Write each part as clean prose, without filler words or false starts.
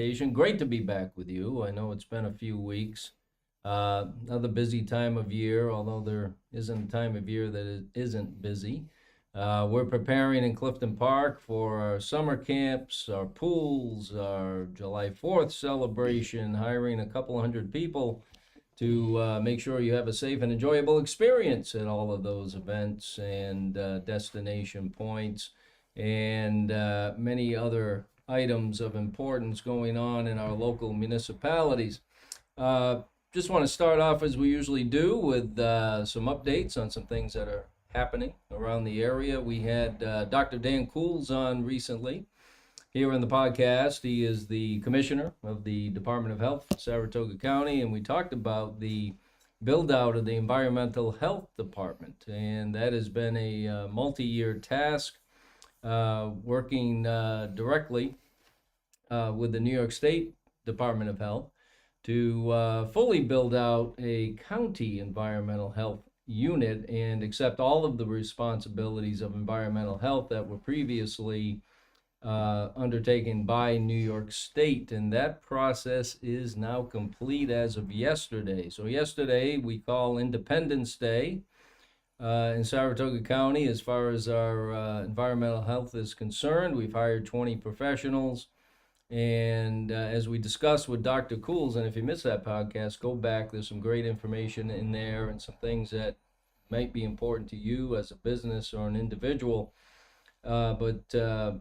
vacation. Great to be back with you. I know it's been a few weeks. Another busy time of year, although there isn't a time of year that it isn't busy. We're preparing in Clifton Park for our summer camps, our pools, our July 4th celebration, hiring a couple hundred people to make sure you have a safe and enjoyable experience at all of those events and destination points and many other items of importance going on in our local municipalities. Uh, just want to start off as we usually do with some updates on some things that are happening around the area. We had Dr. Dan Cools on recently here in the podcast. He is the commissioner of the Department of Health, Saratoga County, and we talked about the build out of the Environmental Health Department. And that has been a multi-year task, working directly with the New York State Department of Health to fully build out a county environmental health unit and accept all of the responsibilities of environmental health that were previously undertaken by New York State, and that process is now complete as of yesterday. So yesterday we call Independence Day in Saratoga County as far as our environmental health is concerned. We've hired 20 professionals, and as we discussed with Dr. Cools, and if you missed that podcast, go back. There's some great information in there and some things that might be important to you as a business or an individual. The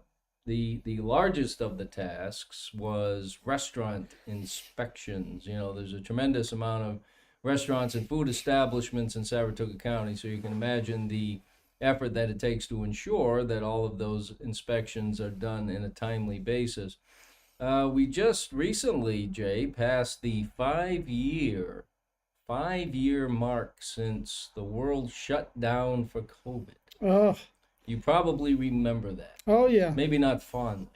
largest of the tasks was restaurant inspections. You know, there's a tremendous amount of restaurants and food establishments in Saratoga County, so you can imagine the effort that it takes to ensure that all of those inspections are done in a timely basis. We just recently, Jay, passed the five-year mark since the world shut down for COVID. Oh, You probably remember that. oh yeah. Maybe not fondly.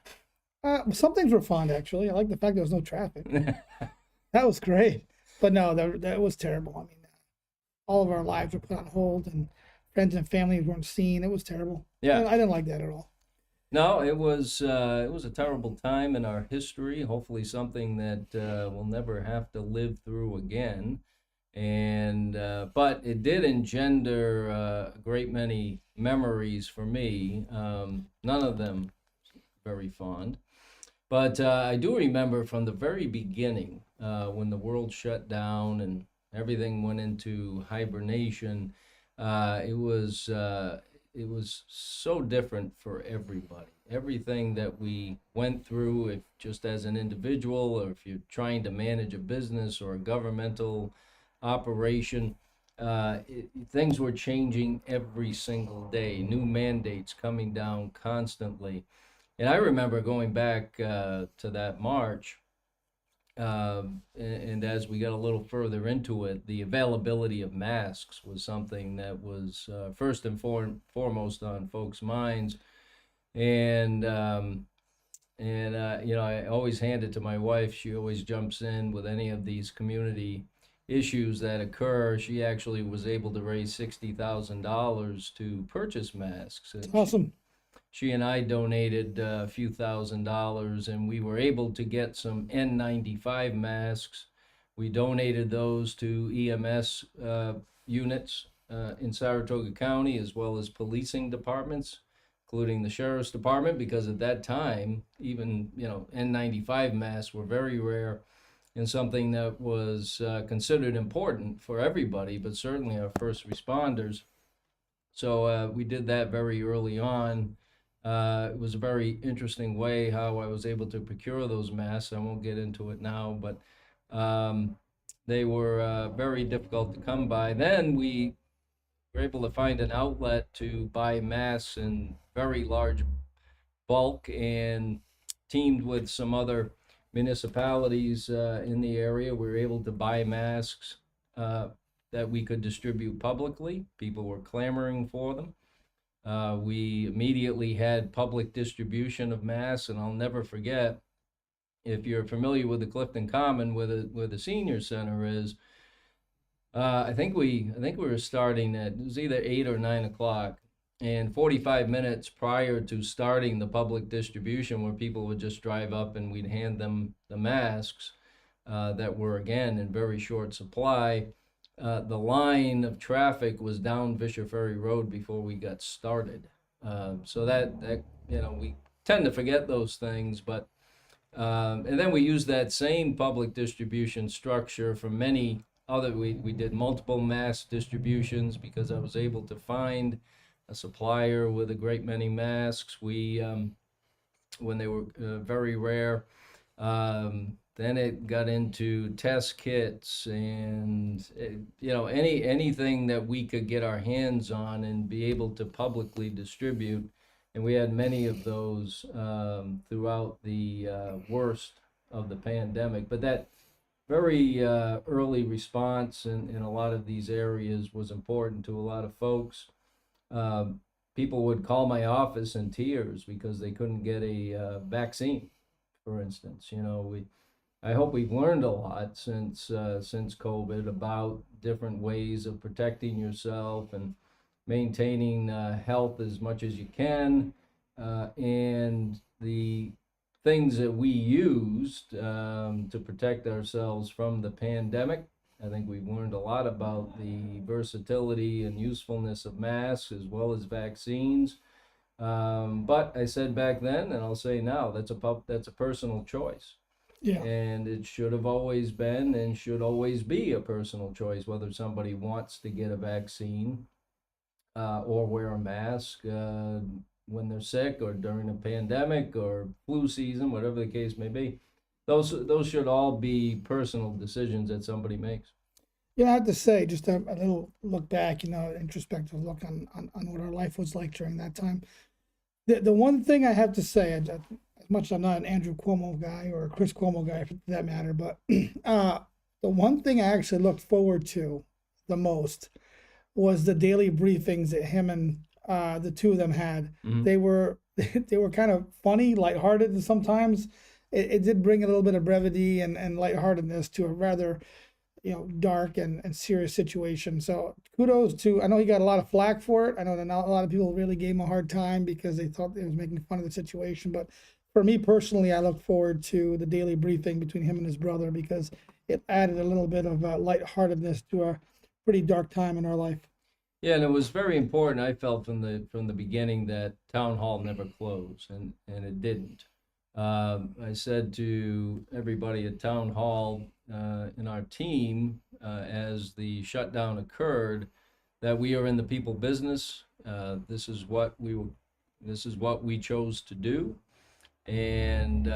Some things were fun actually. I like the fact there was no traffic. That was great. But no, that was terrible. I mean, all of our lives were put on hold, and friends and family weren't seen. It was terrible. Yeah. I didn't like that at all. No, it was a terrible time in our history. Hopefully, something that we'll never have to live through again. And but it did engender a great many memories for me. None of them very fond, but I do remember from the very beginning when the world shut down and everything went into hibernation. It was so different for everybody. Everything that we went through, if just as an individual, or if you're trying to manage a business or a governmental operation, things were changing every single day. New mandates coming down constantly. And I remember going back to that March, and as we got a little further into it, the availability of masks was something that was first and foremost on folks' minds. And you know, I always hand it to my wife. She always jumps in with any of these community issues that occur. She actually was able to raise $60,000 to purchase masks. And Awesome. she and I donated a few $1,000s, and we were able to get some N95 masks. We donated those to EMS units in Saratoga County, as well as policing departments, including the sheriff's department, because at that time, even, you know, N95 masks were very rare and something that was considered important for everybody, but certainly our first responders. So we did that very early on. It was a very interesting way how I was able to procure those masks. I won't get into it now, but they were very difficult to come by. Then we were able to find an outlet to buy masks in very large bulk, and teamed with some other municipalities in the area. We were able to buy masks that we could distribute publicly. People were clamoring for them. We immediately had public distribution of masks, and I'll never forget, if you're familiar with the Clifton Common, where the senior center is, I think we were starting at, it was either 8 or 9 o'clock, And 45 minutes prior to starting the public distribution, where people would just drive up and we'd hand them the masks that were, again, in very short supply, the line of traffic was down Fisher Ferry Road before we got started. So that we tend to forget those things, but and then we use that same public distribution structure for many other. We did multiple mass distributions because I was able to find a supplier with a great many masks. We when they were very rare. Then it got into test kits and anything that we could get our hands on and be able to publicly distribute. And we had many of those throughout the worst of the pandemic. But that very early response in a lot of these areas was important to a lot of folks. People would call my office in tears because they couldn't get a vaccine, for instance. I hope we've learned a lot since COVID about different ways of protecting yourself and maintaining health as much as you can, and the things that we used to protect ourselves from the pandemic. I think we've learned a lot about the versatility and usefulness of masks as well as vaccines. But I said back then, and I'll say now, that's a personal choice. Yeah. And it should have always been and should always be a personal choice whether somebody wants to get a vaccine or wear a mask when they're sick or during a pandemic or flu season, whatever the case may be. Those should all be personal decisions that somebody makes. Yeah, I have to say, just a little look back, introspective look on what our life was like during that time. The one thing I have to say, as much as I'm not an Andrew Cuomo guy or a Chris Cuomo guy for that matter, but the one thing I actually looked forward to the most was the daily briefings that him and the two of them had. Mhm. They were kind of funny, lighthearted, and sometimes it did bring a little bit of brevity and lightheartedness to a rather dark and serious situation. So kudos to, I know he got a lot of flack for it. I know that not a lot of people really gave him a hard time because they thought it was making fun of the situation. But for me personally, I look forward to the daily briefing between him and his brother because it added a little bit of lightheartedness to a pretty dark time in our life. Yeah, and it was very important. I felt from the beginning that town hall never closed, and it didn't. I said to everybody at town hall in our team as the shutdown occurred that we are in the people business. This is what we chose to do, and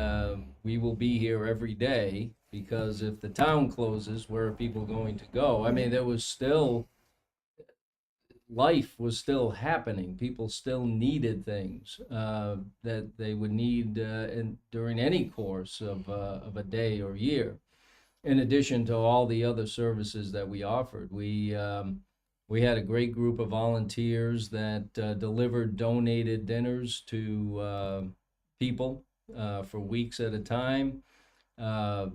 we will be here every day because if the town closes, where are people going to go? I mean, life was still happening. People still needed things that they would need during any course of a day or year. In addition to all the other services that we offered, we had a great group of volunteers that delivered donated dinners to people for weeks at a time.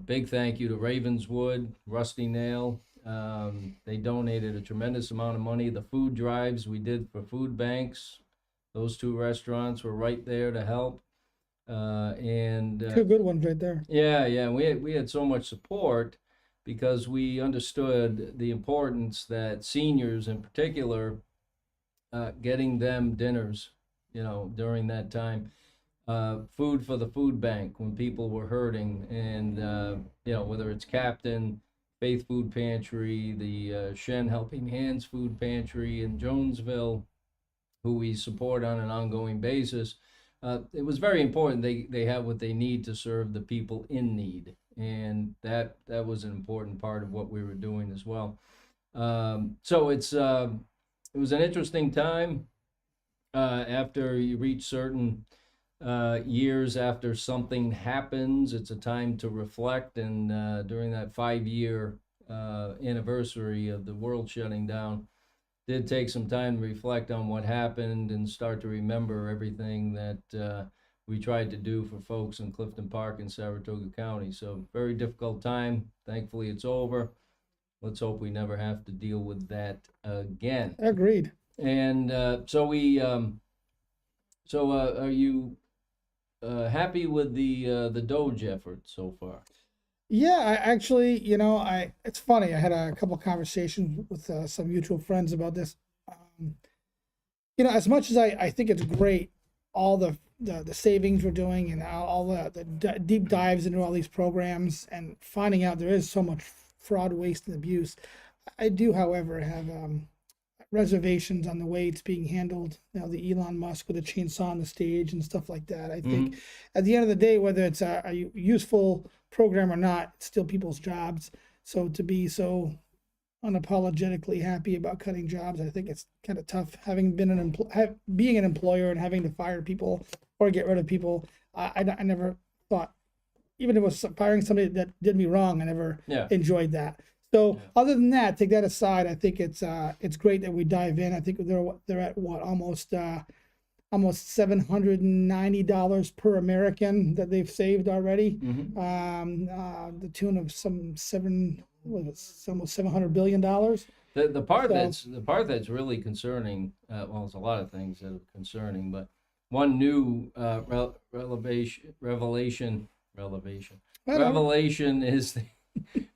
Big thank you to Ravenswood, Rusty Nail. They donated a tremendous amount of money. The food drives we did for food banks, those two restaurants were right there to help. Two good ones right there. Yeah, we had so much support because we understood the importance that seniors in particular, getting them dinners, during that time. Food for the food bank when people were hurting, and whether it's Captain, Faith Food Pantry, the Shen Helping Hands Food Pantry in Jonesville, who we support on an ongoing basis. It was very important they have what they need to serve the people in need, and that was an important part of what we were doing as well. So it was an interesting time after you reach certain years after something happens. It's a time to reflect, and during that 5-year anniversary of the world shutting down, did take some time to reflect on what happened and start to remember everything that we tried to do for folks in Clifton Park and Saratoga County. So very difficult time. Thankfully it's over. Let's hope we never have to deal with that again. Agreed. And are you happy with the Doge effort so far? Yeah, I actually, it's funny. I had a couple of conversations with some mutual friends about this. Um, as much as I think it's great, all the savings we're doing and all the deep dives into all these programs and finding out there is so much fraud, waste, and abuse. I do, however, have reservations on the way it's being handled. The Elon Musk with the chainsaw on the stage and stuff like that. I think at the end of the day, whether it's a useful program or not, it's still people's jobs. So to be so unapologetically happy about cutting jobs, I think it's kind of tough. Having been being an employer and having to fire people or get rid of people, I never thought, even if it was firing somebody that did me wrong, I never Yeah. enjoyed that. So Yeah. other than that, take that aside. I think it's great that we dive in. I think they're at what, almost $790 per American that they've saved already. The tune of almost $700 billion. The part So- that's really concerning. Well, it's a lot of things that are concerning, but one new revelation Whatever.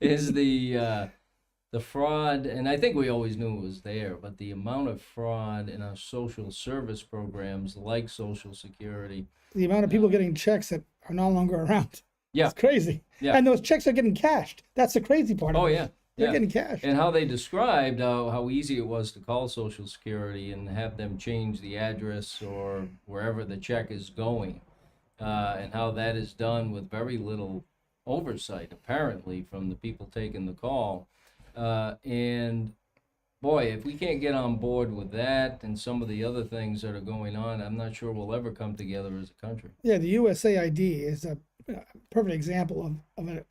is the fraud, and I think we always knew it was there, but the amount of fraud in our social service programs like Social Security. The amount of people getting checks that are no longer around. Yeah. It's crazy. Yeah. And those checks are getting cashed. That's the crazy part of Oh it. yeah. They're Yeah. getting cashed. And how they described how easy it was to call Social Security and have them change the address or wherever the check is going, and how that is done with very little oversight, apparently, from the people taking the call. And boy, if we can't get on board with that and some of the other things that are going on, I'm not sure we'll ever come together as a country. Yeah, the USAID is a perfect example of a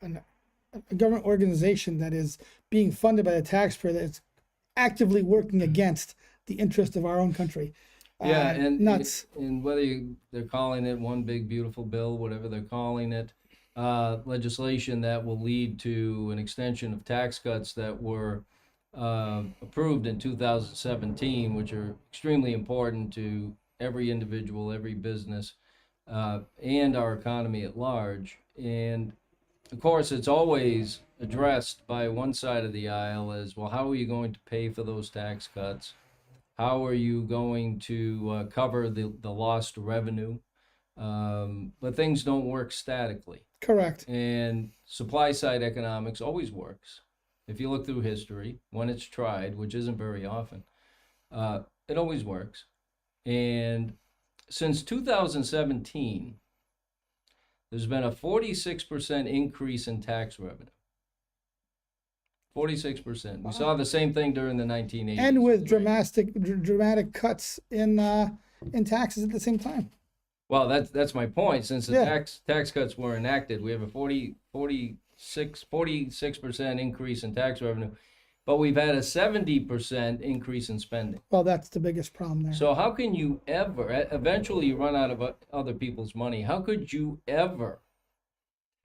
government organization that is being funded by the taxpayer that's actively working against the interest of our own country. Yeah, and nuts. and whether they're calling it one big beautiful bill, whatever they're calling it, legislation that will lead to an extension of tax cuts that were approved in 2017, which are extremely important to every individual, every business, and our economy at large. And of course, it's always addressed by one side of the aisle as, well, how are you going to pay for those tax cuts? How are you going to cover the lost revenue? But things don't work statically. Correct. And supply side economics always works. If you look through history, when it's tried, which isn't very often, it always works. And since 2017, there's been a 46% increase in tax revenue. 46%. We saw the same thing during the 1980s. And with dramatic cuts in taxes at the same time. Well, that's my point. Since the Yeah. tax cuts were enacted, we have a 46% increase in tax revenue, but we've had a 70% increase in spending. Well, that's the biggest problem there. So how can you ever, eventually you run out of other people's money, how could you ever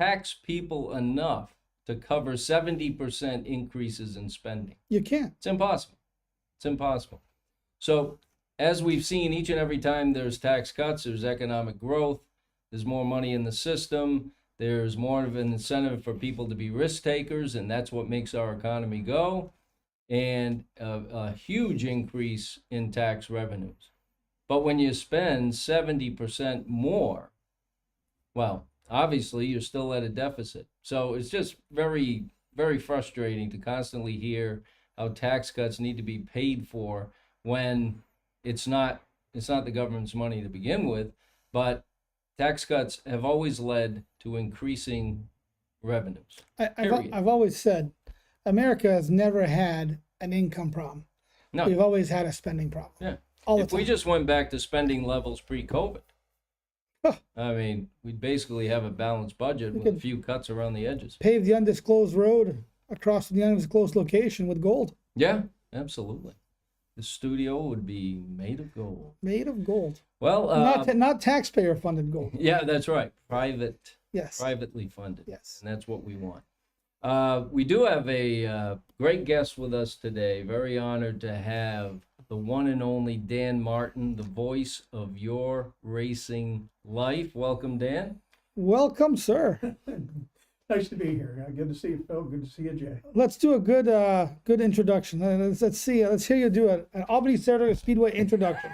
tax people enough to cover 70% increases in spending? You can't. It's impossible. It's impossible. So as we've seen, each and every time there's tax cuts, there's economic growth, there's more money in the system, there's more of an incentive for people to be risk takers, and that's what makes our economy go, and a huge increase in tax revenues. But when you spend 70% more, well, obviously you're still at a deficit. So it's just very, very frustrating to constantly hear how tax cuts need to be paid for when it's not the government's money to begin with, but tax cuts have always led to increasing revenues. Period. I've always said America has never had an income problem. No. We've always had a spending problem. Yeah. All the If time. we just went back to spending levels pre-COVID, Huh. I mean, we'd basically have a balanced budget with a few cuts around the edges. Pave the undisclosed road across the undisclosed location with gold. Yeah, absolutely. The studio would be made of gold. Made of gold. Well, Not taxpayer funded gold. yeah, that's right. Yes. Privately funded. Yes. And that's what we want. We do have a great guest with us today. Very honored to have the one and only Dan Martin, the voice of your racing life. Welcome, Dan. Welcome, sir. Nice to be here. Good to see you, Phil. Good to see you, Jay. Let's do a good introduction. Let's hear you do an Albany Saratoga Speedway introduction.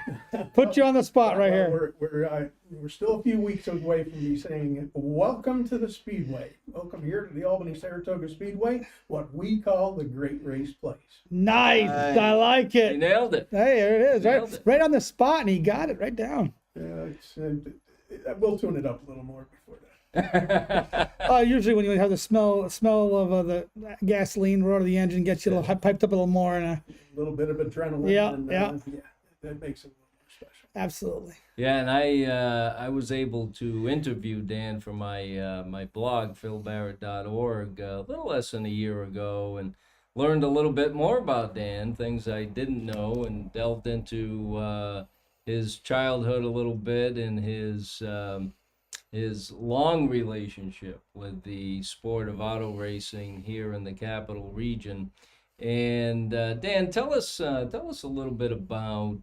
Put you on the spot right here. We're still a few weeks away from me saying, welcome to the Speedway. Welcome here to the Albany Saratoga Speedway, what we call the Great Race Place. Nice. I like You it. nailed it. Hey, there it is. Nailed it. Right on the spot, and he got it right down. We'll tune it up a little more before that. Usually when you have the smell of the gasoline roar of the engine, gets you a little piped up a little more, and A little bit of adrenaline. Yeah, and, yeah. That makes it a little more special. absolutely. Yeah, and I was able to interview Dan for my my blog, philbarrett.org, a little less than a year ago, and learned a little bit more about Dan, things I didn't know, and delved into his childhood a little bit and his long relationship with the sport of auto racing here in the capital region. And Dan, tell us a little bit about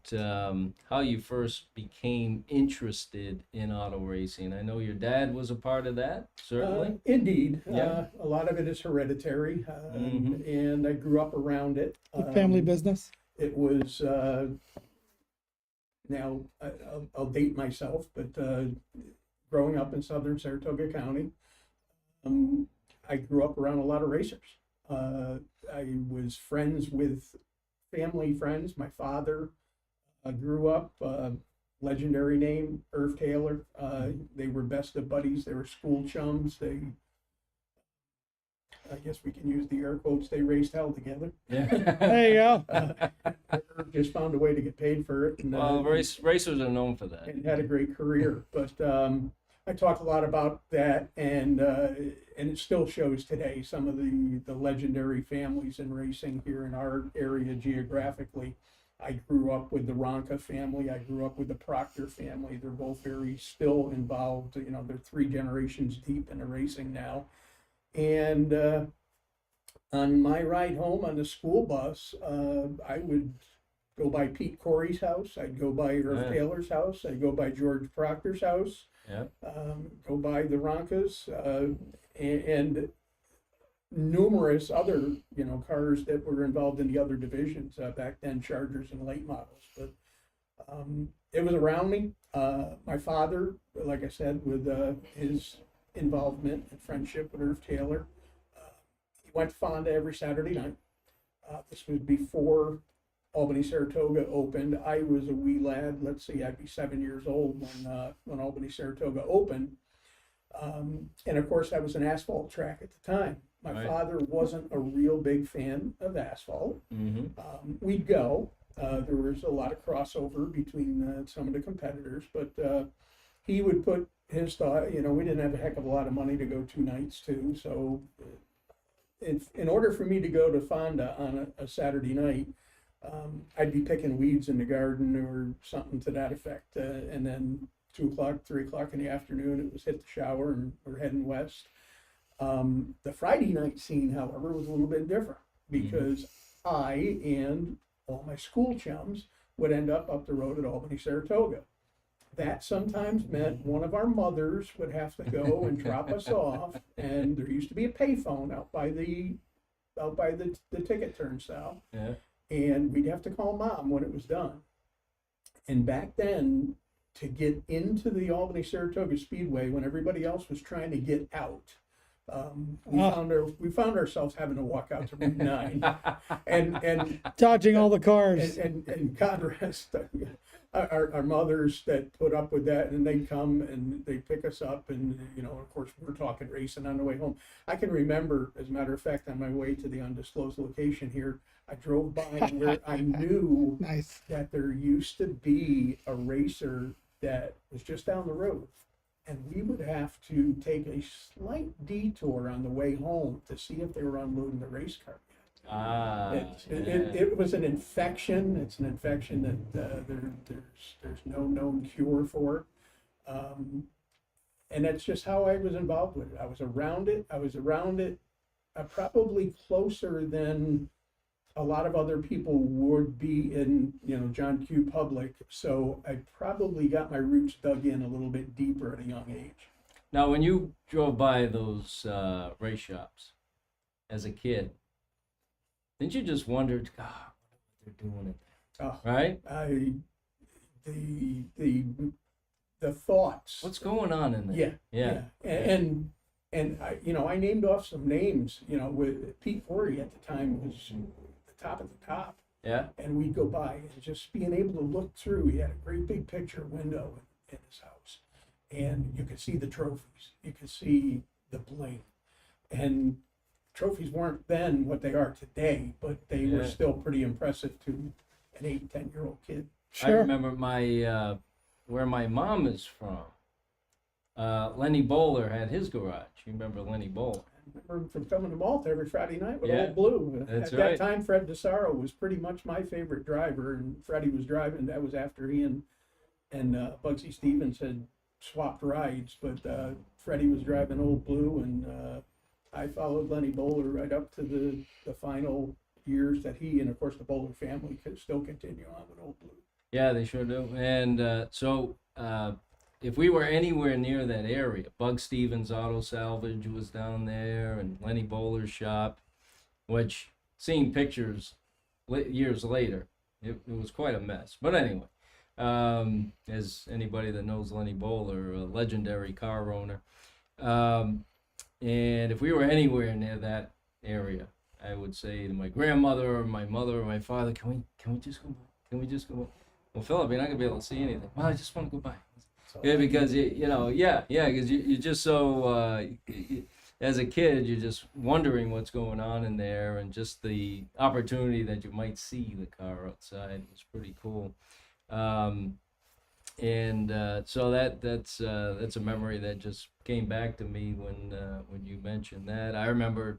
how you first became interested in auto racing. I know your dad was a part of that, certainly. Indeed. Yeah. A lot of it is hereditary, Mhm. and I grew up around it. The family business. It was, now I'll date myself, but growing up in southern Saratoga County, I grew up around a lot of racers. I was friends with family friends. My father grew up, legendary name, Irv Taylor. They were best of buddies. They were school chums. I guess we can use the air quotes, they raced hell together. Yeah. There you go. Irv just found a way to get paid for it. And, Well, racers are known for that. and had a great career. But I talk a lot about that, and it still shows today. Some of the legendary families in racing here in our area geographically. I grew up with the Ronca family. I grew up with the Proctor family. They're both very still involved. You know, they're 3 generations deep into racing now. And on my ride home on the school bus, I would go by Pete Corey's house. I'd go by Irv Yeah. Taylor's house. I'd go by George Proctor's house. Yeah. Go by the Roncas, and numerous other, cars that were involved in the other divisions, back then, Chargers and late models. But it was around me. My father, like I said, with his involvement and friendship with Irv Taylor, he went to Fonda every Saturday night. This was before Albany Saratoga opened. I was a wee lad. Let's see, I'd be 7 years old when Albany Saratoga opened. And of course, that was an asphalt track at the time. My Right. father wasn't a real big fan of asphalt. Mm-hmm. We'd go. There was a lot of crossover between some of the competitors, but he would put his thought. We didn't have a heck of a lot of money to go 2 nights to, so in order for me to go to Fonda on a Saturday night, I'd be picking weeds in the garden or something to that effect, and then 2 o'clock, 3 o'clock in the afternoon, it was hit the shower and we're heading west. The Friday night scene, however, was a little bit different because I and all my school chums would end up the road at Albany Saratoga. That sometimes meant one of our mothers would have to go and drop us off, and there used to be a payphone out by the ticket turnstile, Yeah. and we'd have to call mom when it was done. And back then, to get into the Albany Saratoga Speedway when everybody else was trying to get out, we found ourselves having to walk out to Route 9, and Dodging all the cars. and God rest our mothers that put up with that, and they'd come and they'd pick us up, and of course we're talking racing on the way home. I can remember, as a matter of fact, on my way to the undisclosed location here, I drove by where I knew Nice. that there used to be a racer that was just down the road, and we would have to take a slight detour on the way home to see if they were unloading the race car yet. It was an infection. It's an infection that there's no known cure for, and that's just how I was involved with it. I was around it. probably closer than a lot of other people would be in, John Q. Public. So I probably got my roots dug in a little bit deeper at a young age. Now, when you drove by those race shops as a kid, didn't you just wonder, God, what they're doing it Oh, there, right? The thoughts. What's going on in there? Yeah, Yeah. And I named off some names. With Pete Forey at the time was the top of the top, Yeah. and we'd go by and just being able to look through. He had a great big picture window in his house, and you could see the trophies. You could see the bling, and trophies weren't then what they are today, but they were Yeah. still pretty impressive to an 8, 10-year-old kid. I Sure. remember where my mom is from. Lenny Bowler had his garage. You remember Lenny Bowler? I remember him from coming to Malta every Friday night with Yeah, Old Blue. that's At right. that time, Fred DeSaro was pretty much my favorite driver, and Freddie was driving. That was after he and Bugsy Stevens had swapped rides, but Freddie was driving Old Blue, and I followed Lenny Bowler right up to the final years that he and, of course, the Bowler family could still continue on with Old Blue. Yeah, they sure do. And so if we were anywhere near that area, Bug Stevens Auto Salvage was down there, and Lenny Bowler's shop, which seeing pictures years later, it was quite a mess. But anyway, as anybody that knows Lenny Bowler, a legendary car owner, and if we were anywhere near that area, I would say to my grandmother or my mother or my father, can we just go by? Can we just go by? Well, Philip, you're not gonna be able to see anything. Well, I just want to go by. So, Yeah, because because you're just so as a kid, you're just wondering what's going on in there, and just the opportunity that you might see the car outside was pretty cool. So that's a memory that just came back to me when you mentioned that. I remember,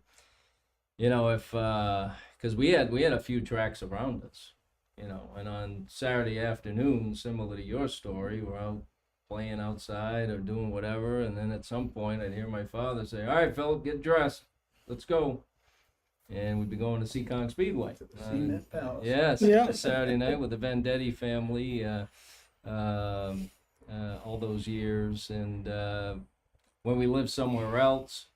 if because we had a few tracks around us, and on Saturday afternoon, similar to your story, we're out playing outside or doing whatever, and then at some point I'd hear my father say, "All right, Philip, get dressed, let's go," and we'd be going to Seekonk Speedway. To the Cement Palace. Yes, Yeah. Saturday night with the Vendetti family, all those years, and when we lived somewhere else,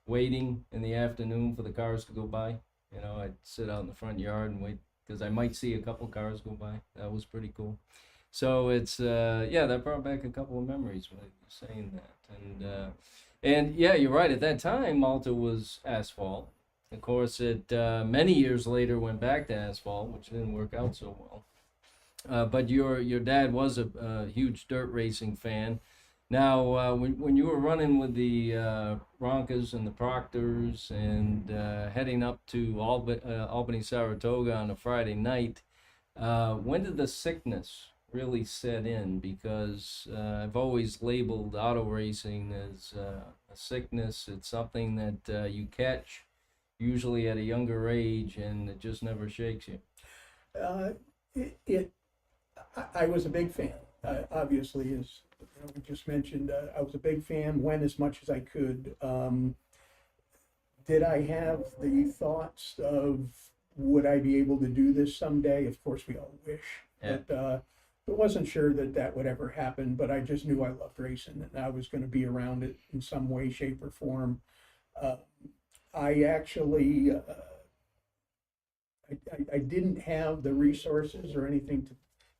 waiting in the afternoon for the cars to go by. I'd sit out in the front yard and wait because I might see a couple cars go by. That was pretty cool. So it's that brought back a couple of memories when you were saying that, and yeah, you're right. At that time, Malta was asphalt. Of course, it many years later went back to asphalt, which didn't work out so well. But your dad was a huge dirt racing fan. Now, when you were running with the Ronkas and the Proctors and heading up to Albany, Saratoga on a Friday night, when did the sickness really set in? Because I've always labeled auto racing as a sickness. It's something that you catch usually at a younger age, and it just never shakes you. I was a big fan. Obviously, as we just mentioned, I was a big fan. Went as much as I could. Did I have the thoughts of would I be able to do this someday? Of course, we all wish. Yeah. But wasn't sure that would ever happen. But I just knew I loved racing and I was going to be around it in some way, shape, or form. I actually I didn't have the resources or anything to,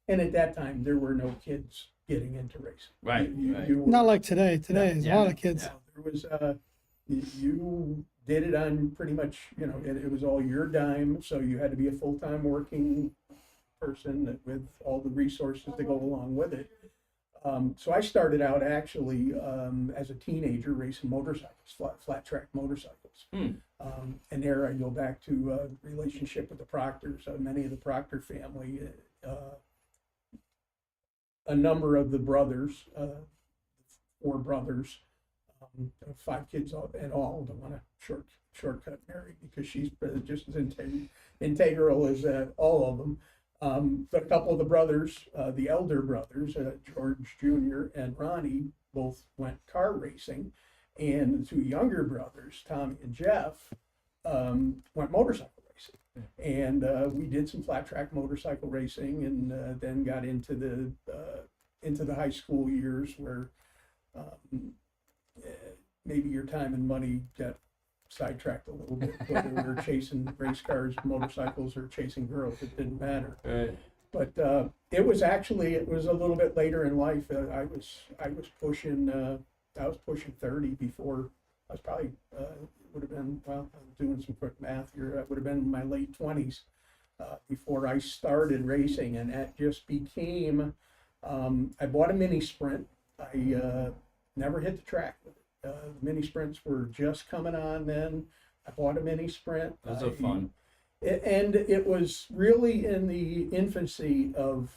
and at that time there were no kids getting into racing. Right. You Not like today. Today is Yeah. a lot of kids. there was you did it on pretty much, it was all your dime, so you had to be a full-time working person with all the resources to go along with it. So I started out actually as a teenager racing motorcycles, flat track motorcycles. And there I go back to a relationship with the Proctors, many of the Proctor family, a number of the brothers, 4 brothers, 5 kids in all. Don't want to shortcut Mary because she's just as integral as all of them. But a couple of the brothers, the elder brothers, George Jr. and Ronnie, both went car racing. And the two younger brothers, Tommy and Jeff, went motorcycle racing. And we did some flat track motorcycle racing, and then got into the high school years where maybe your time and money got sidetracked a little bit, whether we were chasing race cars, motorcycles, or chasing girls. It didn't matter. Right. But it was a little bit later in life. I was pushing 30 before I was probably would have been, well, I'm doing some quick math here. I would have been in my late 20s before I started racing, and that just became. I bought a mini sprint. I never hit the track with it. Mini sprints were just coming on then. I bought a mini sprint. Those are fun. And it was really in the infancy of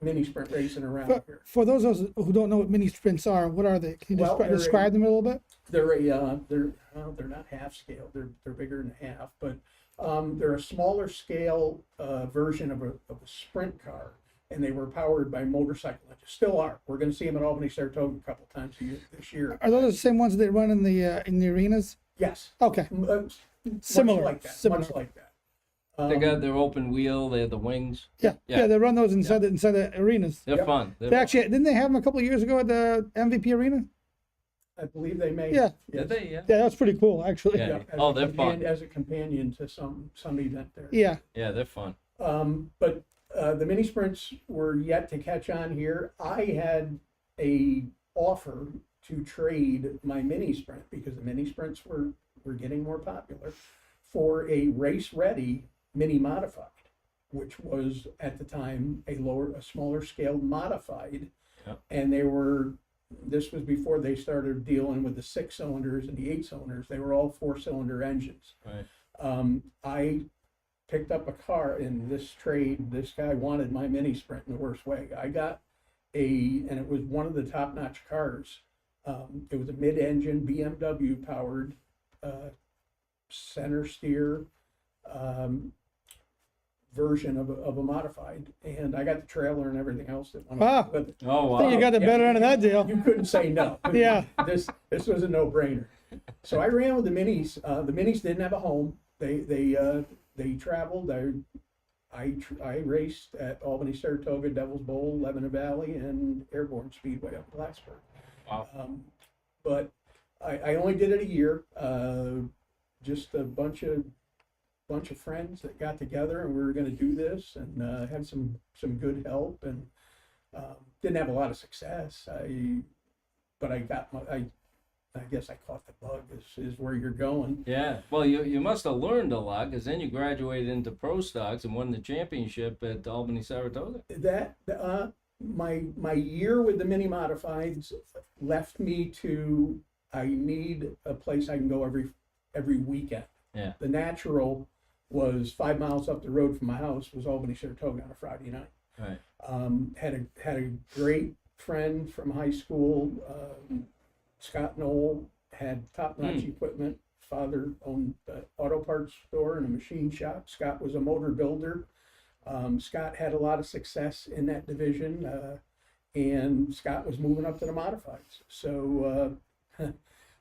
mini sprint racing around here. For those of us who don't know what mini sprints are, what are they? Can you Well, describe them a little bit? They're they're not half scale. They're bigger than half, but they're a smaller scale version of a sprint car, and they were powered by motorcycle engines. Still are. We're going to see them at Albany, Saratoga a couple times this year. Are those the same ones that run in the arenas? Yes. Okay, Similar. Much like that. Similar. Much like that. They got their open wheel. They have the wings. yeah, they run those inside the arenas. They're Yep. fun. They actually didn't they have them a couple of years ago at the MVP arena? I believe they may. Yeah. Yeah, Yes. they, yeah. Yeah, that's pretty cool actually. Yeah. As Oh, a they're fun. As a companion to some event there. Yeah. Yeah, they're fun. But the mini sprints were yet to catch on here. I had a offer to trade my mini sprint, because the mini sprints were getting more popular, for a race ready mini modified, which was at the time a smaller scale modified. Yeah. And this was before they started dealing with the 6 cylinders and the 8 cylinders. They were all 4-cylinder engines. Right. I picked up a car in this trade. This guy wanted my mini sprint in the worst way. I got and it was one of the top-notch cars. It was a mid-engine BMW powered center steer version of a modified, and I got the trailer and everything else that went Wow. with it. Oh, I think you wow. got the better end of that deal. You couldn't say no. Yeah. This was a no-brainer. So I ran with the minis. The minis didn't have a home. They traveled. I raced at Albany, Saratoga, Devil's Bowl, Lebanon Valley, and Airborne Speedway up in Plattsburgh. Wow. But I only did it a year. Just a bunch of friends that got together, and we were going to do this, and had some good help, and didn't have a lot of success. But I guess I caught the bug. Is where you're going. Yeah. Well, you must have learned a lot, because then you graduated into pro stocks and won the championship at Albany, Saratoga. That my year with the mini modifieds left me to, I need a place I can go every weekend. Yeah. The natural was 5 miles up the road from my house was Albany, Saratoga on a Friday night. Right. Had a great friend from high school, Scott Knoll, had top-notch equipment. Father owned an auto parts store and a machine shop. Scott was a motor builder. Scott had a lot of success in that division, and Scott was moving up to the modifieds. So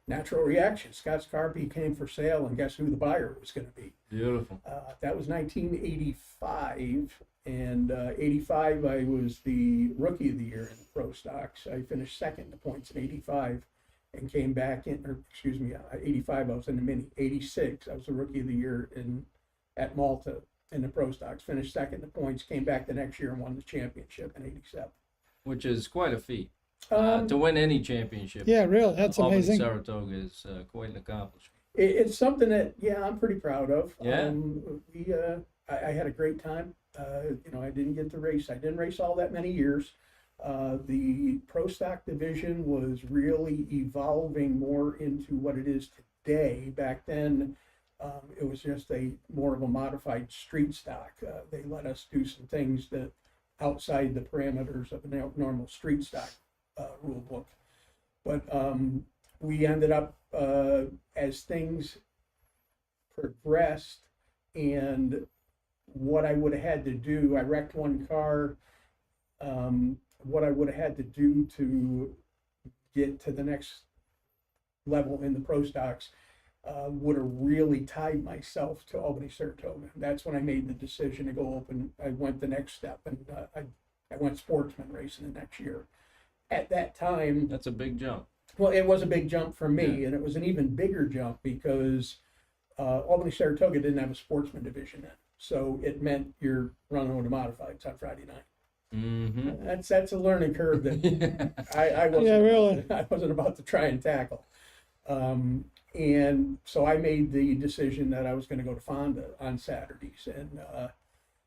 natural reaction. Scott's car became for sale, and guess who the buyer was going to be? Beautiful. That was 1985, and 85 I was the rookie of the year in the pro stocks. I finished second in the points in 85 and came back in, or excuse me, 85 I was in the mini. 86 I was the rookie of the year at Malta in the pro stocks. Finished second in the points, came back the next year and won the championship in 87. Which is quite a feet. Um, To win any championship. Yeah, really, that's Albany, amazing. Saratoga is quite an accomplishment. It's something that, yeah, I'm pretty proud of. Yeah. I had a great time. I didn't get to race. I didn't race all that many years. The pro stock division was really evolving more into what it is today. Back then, it was just more of a modified street stock. They let us do some things that outside the parameters of a normal street stock rule book. But we ended up, as things progressed, and what I would have had to do, I wrecked one car. What I would have had to do to get to the next level in the pro stocks, would have really tied myself to Albany Saratoga. That's when I made the decision to go open. I went the next step, and I went sportsman racing the next year. At that time, That's a big jump. well, it was a big jump for me, Yeah. and it was an even bigger jump because Albany Saratoga didn't have a sportsman division then. So it meant you're running with the modifieds on Friday night. Mm-hmm. That's a learning curve that I wasn't, Yeah, really. I wasn't about to try and tackle. And so I made the decision that I was going to go to Fonda on Saturdays. And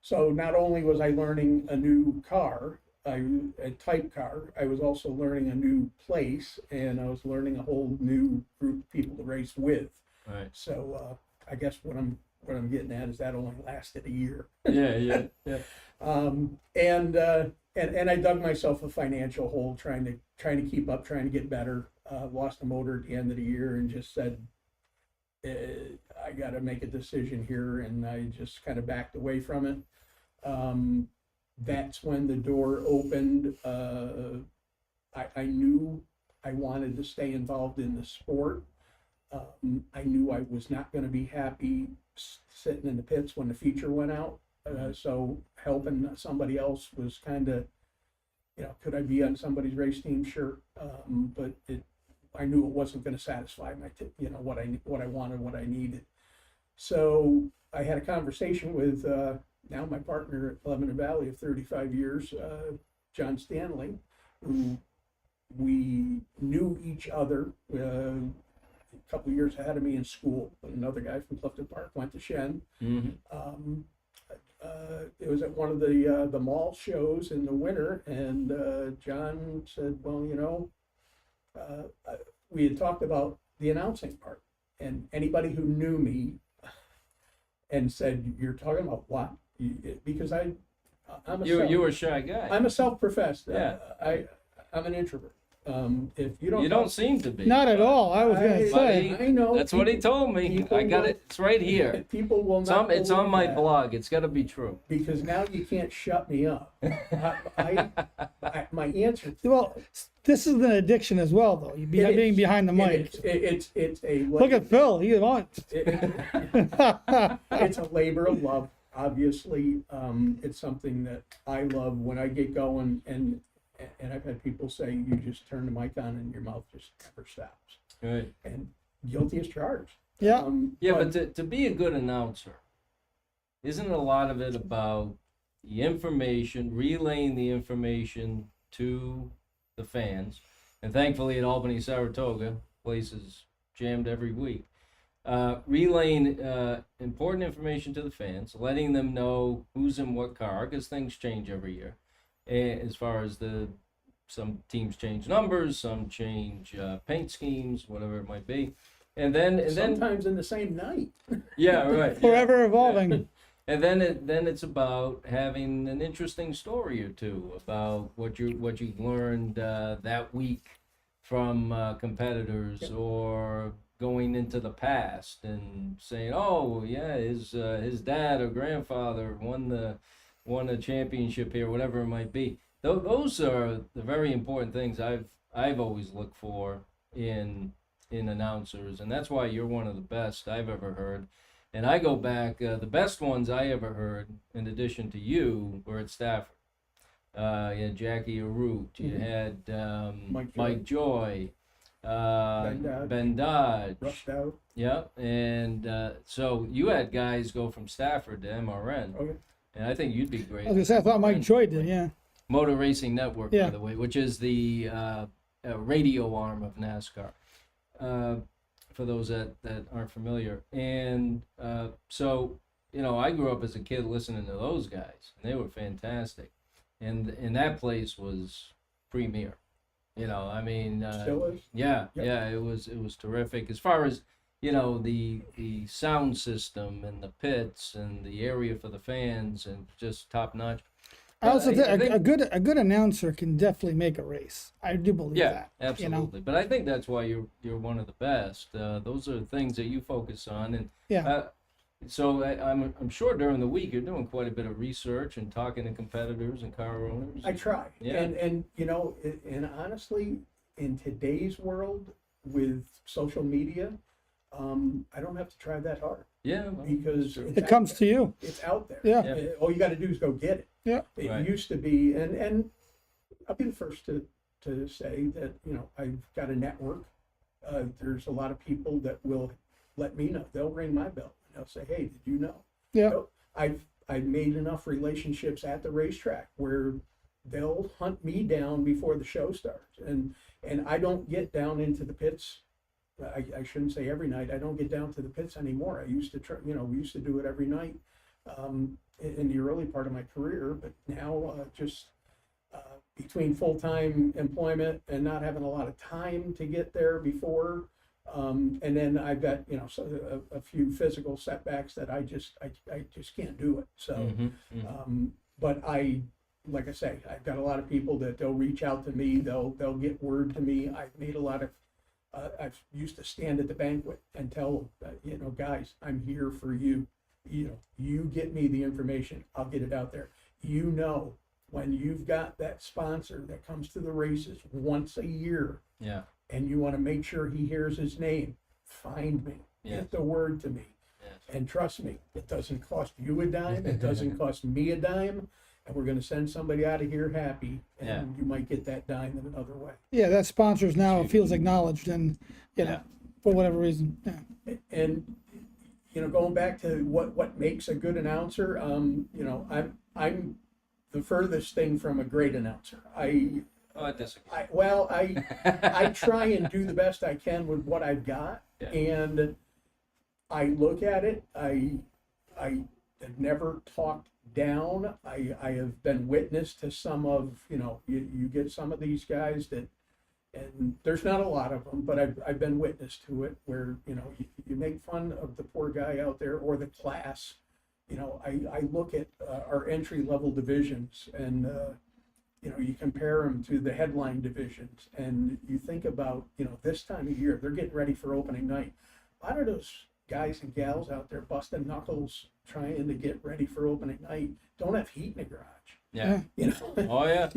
so not only was I learning a new car, a type car, I was also learning a new place, and I was learning a whole new group of people to race with. Right. So I guess what I'm getting at is that only lasted a year. Yeah. And I dug myself a financial hole trying to keep up, trying to get better. Lost a motor at the end of the year and just said, I got to make a decision here, and I just kind of backed away from it. That's when the door opened. I knew I wanted to stay involved in the sport. I knew I was not going to be happy sitting in the pits when the feature went out. So helping somebody else was kind of, could I be on somebody's race team? Sure. But I knew it wasn't going to satisfy my, what I wanted, what I needed. So I had a conversation with now my partner at Lebanon Valley of 35 years, John Stanley, who we knew each other. A couple years ahead of me in school. Another guy from Clifton Park went to Shen. Mm-hmm. It was at one of the mall shows in the winter, and John said, "Well, we had talked about the announcing part, and anybody who knew me and said, "You're talking about what?" Because I'm You were a shy guy. I'm a self-professed. Yeah. I'm an introvert. If you don't You don't seem to be. Not at all. I was going to say. I know. That's what he told me. people I got will- it. It's right here. People will It's not. on believe my that. blog. It's got to be true. Because now you can't shut me up. My answer. Well, this is an addiction as well, though. You It being is. behind the mic. It's a. Look at Phil. He wants. It's a labor of love. Obviously, it's something that I love when I get going, and I've had people say, "You just turn the mic on and your mouth just never stops." Right. And guilty as charged. Yeah. Yeah, but to be a good announcer, isn't a lot of it about the information, relaying the information to the fans? And thankfully at Albany Saratoga, place is jammed every week. Relaying important information to the fans, letting them know who's in what car, because things change every year. As far as some teams change numbers, some change paint schemes, whatever it might be. And then sometimes in the same night. yeah, right. Forever evolving. And then it's about having an interesting story or two about what you learned that week from competitors, Yep. or going into the past and saying, oh yeah, his dad or grandfather won a championship here, whatever it might be. Those are the very important things I've always looked for in announcers, and that's why you're one of the best I've ever heard. And I go back, the best ones I ever heard, in addition to you, were at Stafford. You had Jackie Arute, you Mhm. had Mike Joy, Dodge. Ben Dodge. Rushed out. Yeah, and so you had guys go from Stafford to MRN, Okay. and I think you'd be great. I was going to say, I thought Mike Joy did, yeah. Motor Racing Network, Yeah. by the way, which is the radio arm of NASCAR. For those that aren't familiar, and so I grew up as a kid listening to those guys, and they were fantastic, and that place was premier. I mean, Still is. yeah, Yep. yeah, it was terrific as far as the sound system and the pits and the area for the fans, and just top notch. I also I think think- a good announcer can definitely make a race. I do believe Yeah, that. absolutely. But I think that's why you're one of the best. Those are the things that you focus on, and Yeah. so I'm sure during the week you're doing quite a bit of research and talking to competitors and car owners. I try. Yeah. And and honestly, in today's world, with social media, I don't have to try that hard Yeah. Well, because It comes to you. it's out there. Yeah. Yeah. All you got to do is go get it. Yeah. It Right. used to be, and I'll be the first to say that, I've got a network. There's a lot of people that will let me know. They'll ring my bell. They'll say, "Hey, did you know?" Yeah. So I've made enough relationships at the racetrack where they'll hunt me down before the show starts, and I don't get down into the pits. I shouldn't say every night. I don't get down to the pits anymore. I used to try, we used to do it every night in the early part of my career, but now just between full-time employment and not having a lot of time to get there before, and then I've got a few physical setbacks that I just can't do it. So, but like I say, I've got a lot of people that they'll reach out to me. They'll get word to me. I've made a lot of. I've used to stand at the banquet and tell guys, I'm here for you. You get me the information, I'll get it out there. When you've got that sponsor that comes to the races once a year, Yeah. and you want to make sure he hears his name, find me, Yes. get the word to me. Yes. And trust me, it doesn't cost you a dime, it doesn't cost me a dime, and we're gonna send somebody out of here happy, and Yeah. you might get that dime in another way. Yeah, that sponsors now feels acknowledged, and Yeah. for whatever reason. Yeah. And going back to what makes a good announcer, I'm the furthest thing from a great announcer. Oh, I disagree. I try and do the best I can with what I've got, Yeah. and I look at it. I have never talked down. I have been witness to some of you get some of these guys that, and there's not a lot of them, but I've been witness to it where you make fun of the poor guy out there or the class. I look at our entry level divisions, and you compare them to the headline divisions, and you think about this time of year they're getting ready for opening night. A lot of those guys and gals out there busting knuckles trying to get ready for opening night don't have heat in the garage. Yeah. Oh yeah.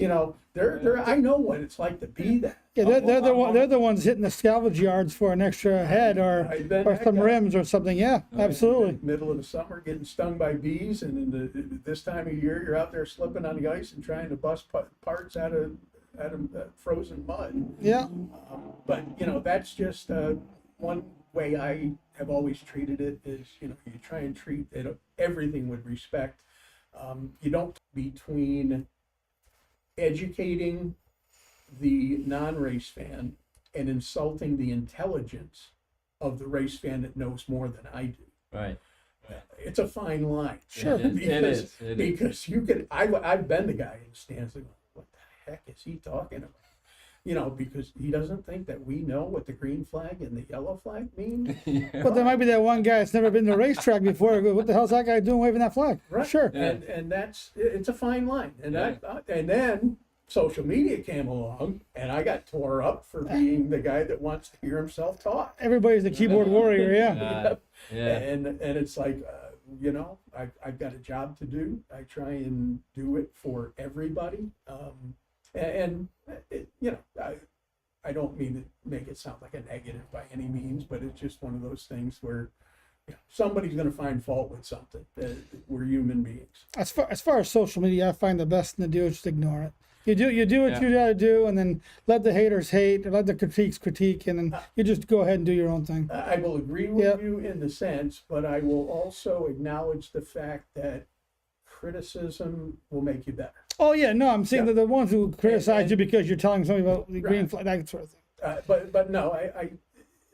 They're I know what it's like to be that. Yeah, they're the ones hitting the salvage yards for an extra head or I've been or that some guy. rims or something. Yeah, absolutely. Middle of the summer, getting stung by bees, and this time of year, you're out there slipping on the ice and trying to bust parts out of frozen mud. Yeah, But that's just one way I have always treated it. Is you try and treat everything with respect. You don't between educating the non-race fan and insulting the intelligence of the race fan that knows more than I do. Right. It's a fine line. Sure. It is. Because you could, I've been the guy in the stands that go, what the heck is he talking about? Because he doesn't think that we know what the green flag and the yellow flag mean. but there might be that one guy that's never been to a racetrack before. What the hell's that guy doing waving that flag? Right. Sure. Yeah. And it's a fine line. And Yeah. and then social media came along, and I got tore up for being the guy that wants to hear himself talk. Everybody's the keyboard warrior. Yeah. Yeah. And it's like, I've got a job to do. I try and do it for everybody. I don't mean to make it sound like a negative by any means, but it's just one of those things where somebody's going to find fault with something. We're human beings. As far as social media, I find the best thing to do is just ignore it. You do what Yeah. you gotta do, and then let the haters hate, or let the critiques critique, and then you just go ahead and do your own thing. I will agree with Yep. you in the sense, but I will also acknowledge the fact that criticism will make you better. Oh yeah, no, I'm saying Yeah. that the ones who criticize And- you because you're telling somebody about the green Right. flag, that sort of thing. But no,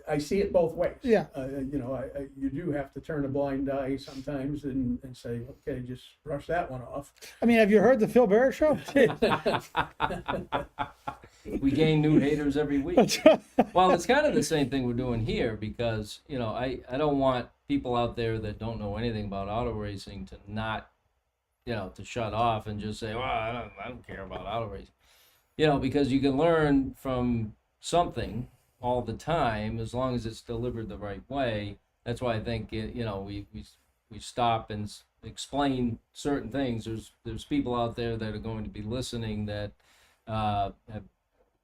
I see it both ways. Yeah. You do have to turn a blind eye sometimes and say, okay, just brush that one off. I mean, have you heard the Phil Barrett show? We gain new haters every week. Well, it's kind of the same thing we're doing here because, I don't want people out there that don't know anything about auto racing to not, to shut off and just say, well, I don't care about auto racing. Because you can learn from something all the time as long as it's delivered the right way. That's why I think, we stop and explain certain things. There's people out there that are going to be listening that have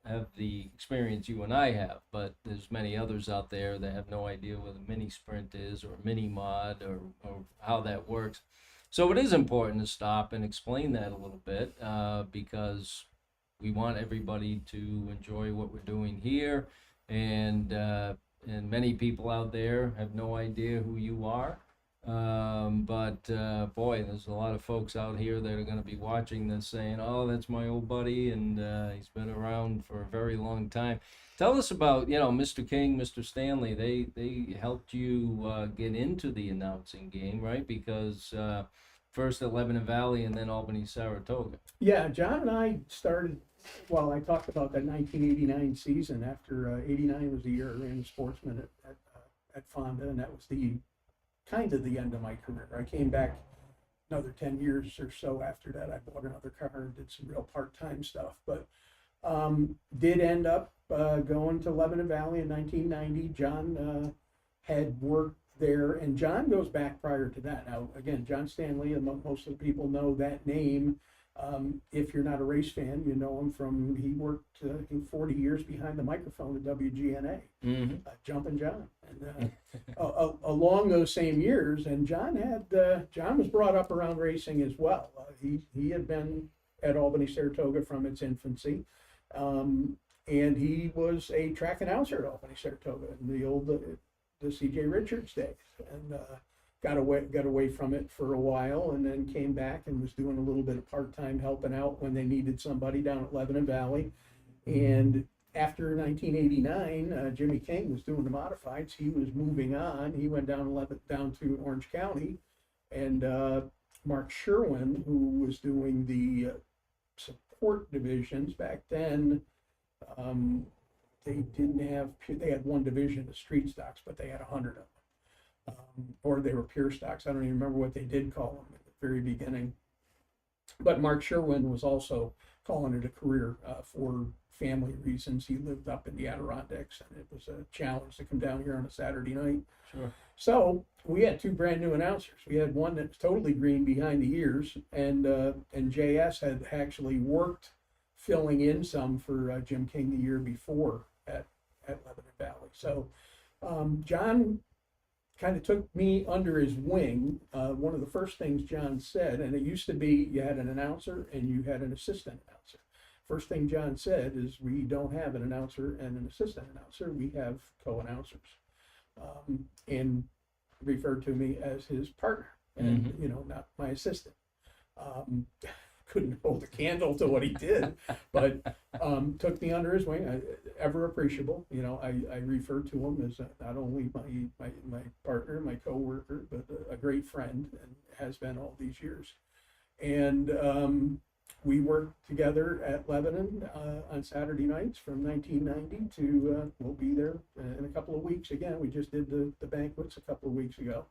have the experience you and I have, but there's many others out there that have no idea what a mini sprint is or a mini mod or how that works. So it is important to stop and explain that a little bit because we want everybody to enjoy what we're doing here, and many people out there have no idea who you are. But boy, there's a lot of folks out here that are going to be watching this saying, "Oh, that's my old buddy, and he's been around for a very long time." Tell us about, Mr. King, Mr. Stanley. They helped you get into the announcing game, right? Because first at Lebanon Valley and then Albany Saratoga. Yeah, John and I started, well, I talked about that 1989 season after 89 was the year I ran the Sportsman at Fonda, and that was kind of the end of my career. I came back another 10 years or so after that. I bought another car and did some real part-time stuff, but did end up going to Lebanon Valley in 1990. John had worked there, and John goes back prior to that. Now, again, John Stanley, and most of the people know that name. If you're not a race fan, you know him from, he worked I think 40 years behind the microphone at WGNA, Jumpin' John. And along those same years, and John was brought up around racing as well. He had been at Albany Saratoga from its infancy, and he was a track announcer at Albany Saratoga in the C.J. Richards days, and got away from it for a while, and then came back and was doing a little bit of part-time helping out when they needed somebody down at Lebanon Valley. And after 1989, Jimmy King was doing the modifieds. He was moving on. He went down to Orange County, and Mark Sherwin, who was doing the support divisions back then, they had one division of street stocks, but they had 100 of them. Or they were pure stocks. I don't even remember what they did call them at the very beginning. But Mark Sherwin was also calling it a career for family reasons. He lived up in the Adirondacks, and it was a challenge to come down here on a Saturday night. Sure. So we had two brand new announcers. We had one that was totally green behind the ears, and JS had actually worked filling in some for Jim King the year before at Lebanon Valley. So John kind of took me under his wing. One of the first things John said, and it used to be you had an announcer and you had an assistant announcer. First thing John said is, we don't have an announcer and an assistant announcer, we have co-announcers, and referred to me as his partner, and not my assistant. Couldn't hold a candle to what he did, but took me under his wing. Ever appreciable. I refer to him as not only my partner, my co-worker, but a great friend, and has been all these years. And we worked together at Lebanon on Saturday nights from 1990 to we'll be there in a couple of weeks again. We just did the banquets a couple of weeks ago.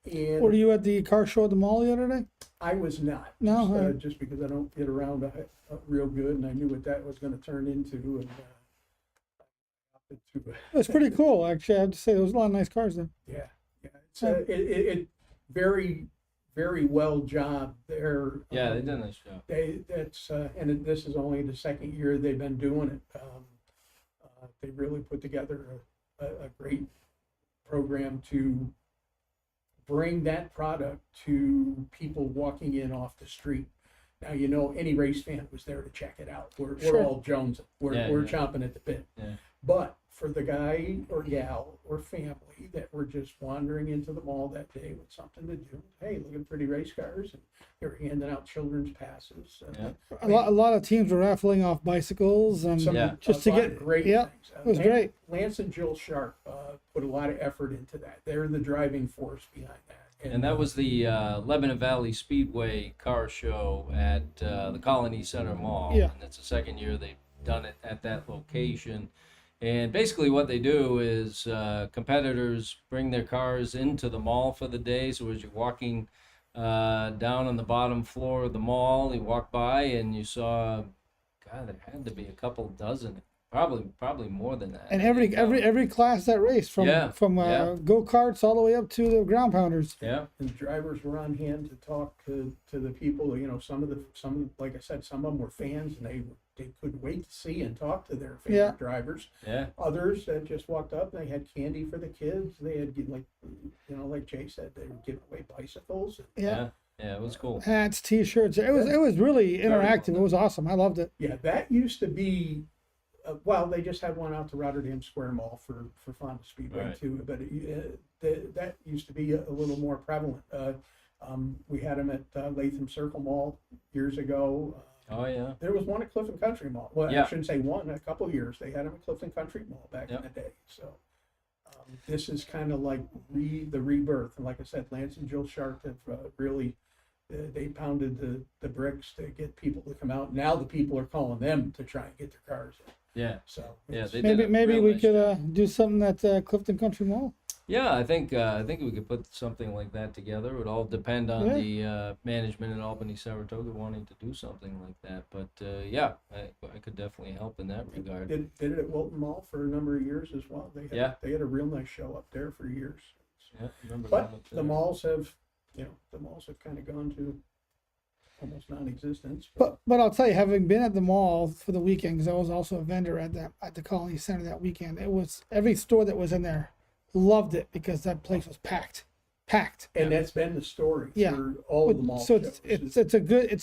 And Were you at the car show at the mall the other day? I was not. No, just because I don't get around real good, and I knew what that was going to turn into. And It's pretty cool, actually. I have to say, there was a lot of nice cars there. yeah. It's it very, very well job there. Yeah, they did a nice job. This is only the second year they've been doing it. They really put together a great program to bring that product to people walking in off the street. Now, any race fan was there to check it out. We're Sure. all jonesing. We're chomping at the bit. Yeah. But for the guy or gal or family that were just wandering into the mall that day with something to do, hey, look at pretty race cars, and they were handing out children's passes. Yeah. A lot of teams were raffling off bicycles, and just to a lot get of great yeah, things. it was great. Lance and Jill Sharp put a lot of effort into that. They're the driving force behind that. And that was the Lebanon Valley Speedway car show at the Colony Center Mall. Yeah. And it's the second year they've done it at that location. And basically what they do is competitors bring their cars into the mall for the day. So as you're walking down on the bottom floor of the mall, you walk by and you saw, God, there had to be a couple dozen, probably more than that. And every class that race, from go-karts all the way up to the ground pounders. Yeah. And the drivers were on hand to talk to the people. Some of like I said, some of them were fans, and they they couldn't wait to see and talk to their Yeah. favorite drivers. Yeah. Others that just walked up, they had candy for the kids. They had, like, like Jay said, they were giving away bicycles. Yeah. Yeah, it was cool. Hats, T-shirts. It was really Very well interactive. It done. was awesome. I loved it. Yeah, that used to be, well, they just had one out to Rotterdam Square Mall for Fonda Speedway Right. too, but that used to be a little more prevalent. We had them at Latham Circle Mall years ago. Oh yeah. There was one at Clifton Country Mall. Well, Yeah. I shouldn't say one, a couple of years. They had them at Clifton Country Mall back Yep. in the day. So this is kind of like the rebirth. And like I said, Lance and Jill Sharp have really, they pounded the bricks to get people to come out. Now the people are calling them to try and get their cars in. Yeah. So Yeah, it's- they did a Maybe real we nice could job. do something at Clifton Country Mall. Yeah, I think we could put something like that together. It would all depend on Yeah. the management in Albany, Saratoga wanting to do something like that. But yeah, I could definitely help in that regard. did it at Wilton Mall for a number of years as well. Yeah. They had a real nice show up there for years. Yeah, remember But that. the malls have kind of gone to almost non-existence. But I'll tell you, having been at the mall for the weekend, because I was also a vendor at the Colony Center that weekend, it was every store that was in there loved it because that place was packed. And that's been the story Yeah. for all of the mall So shows. it's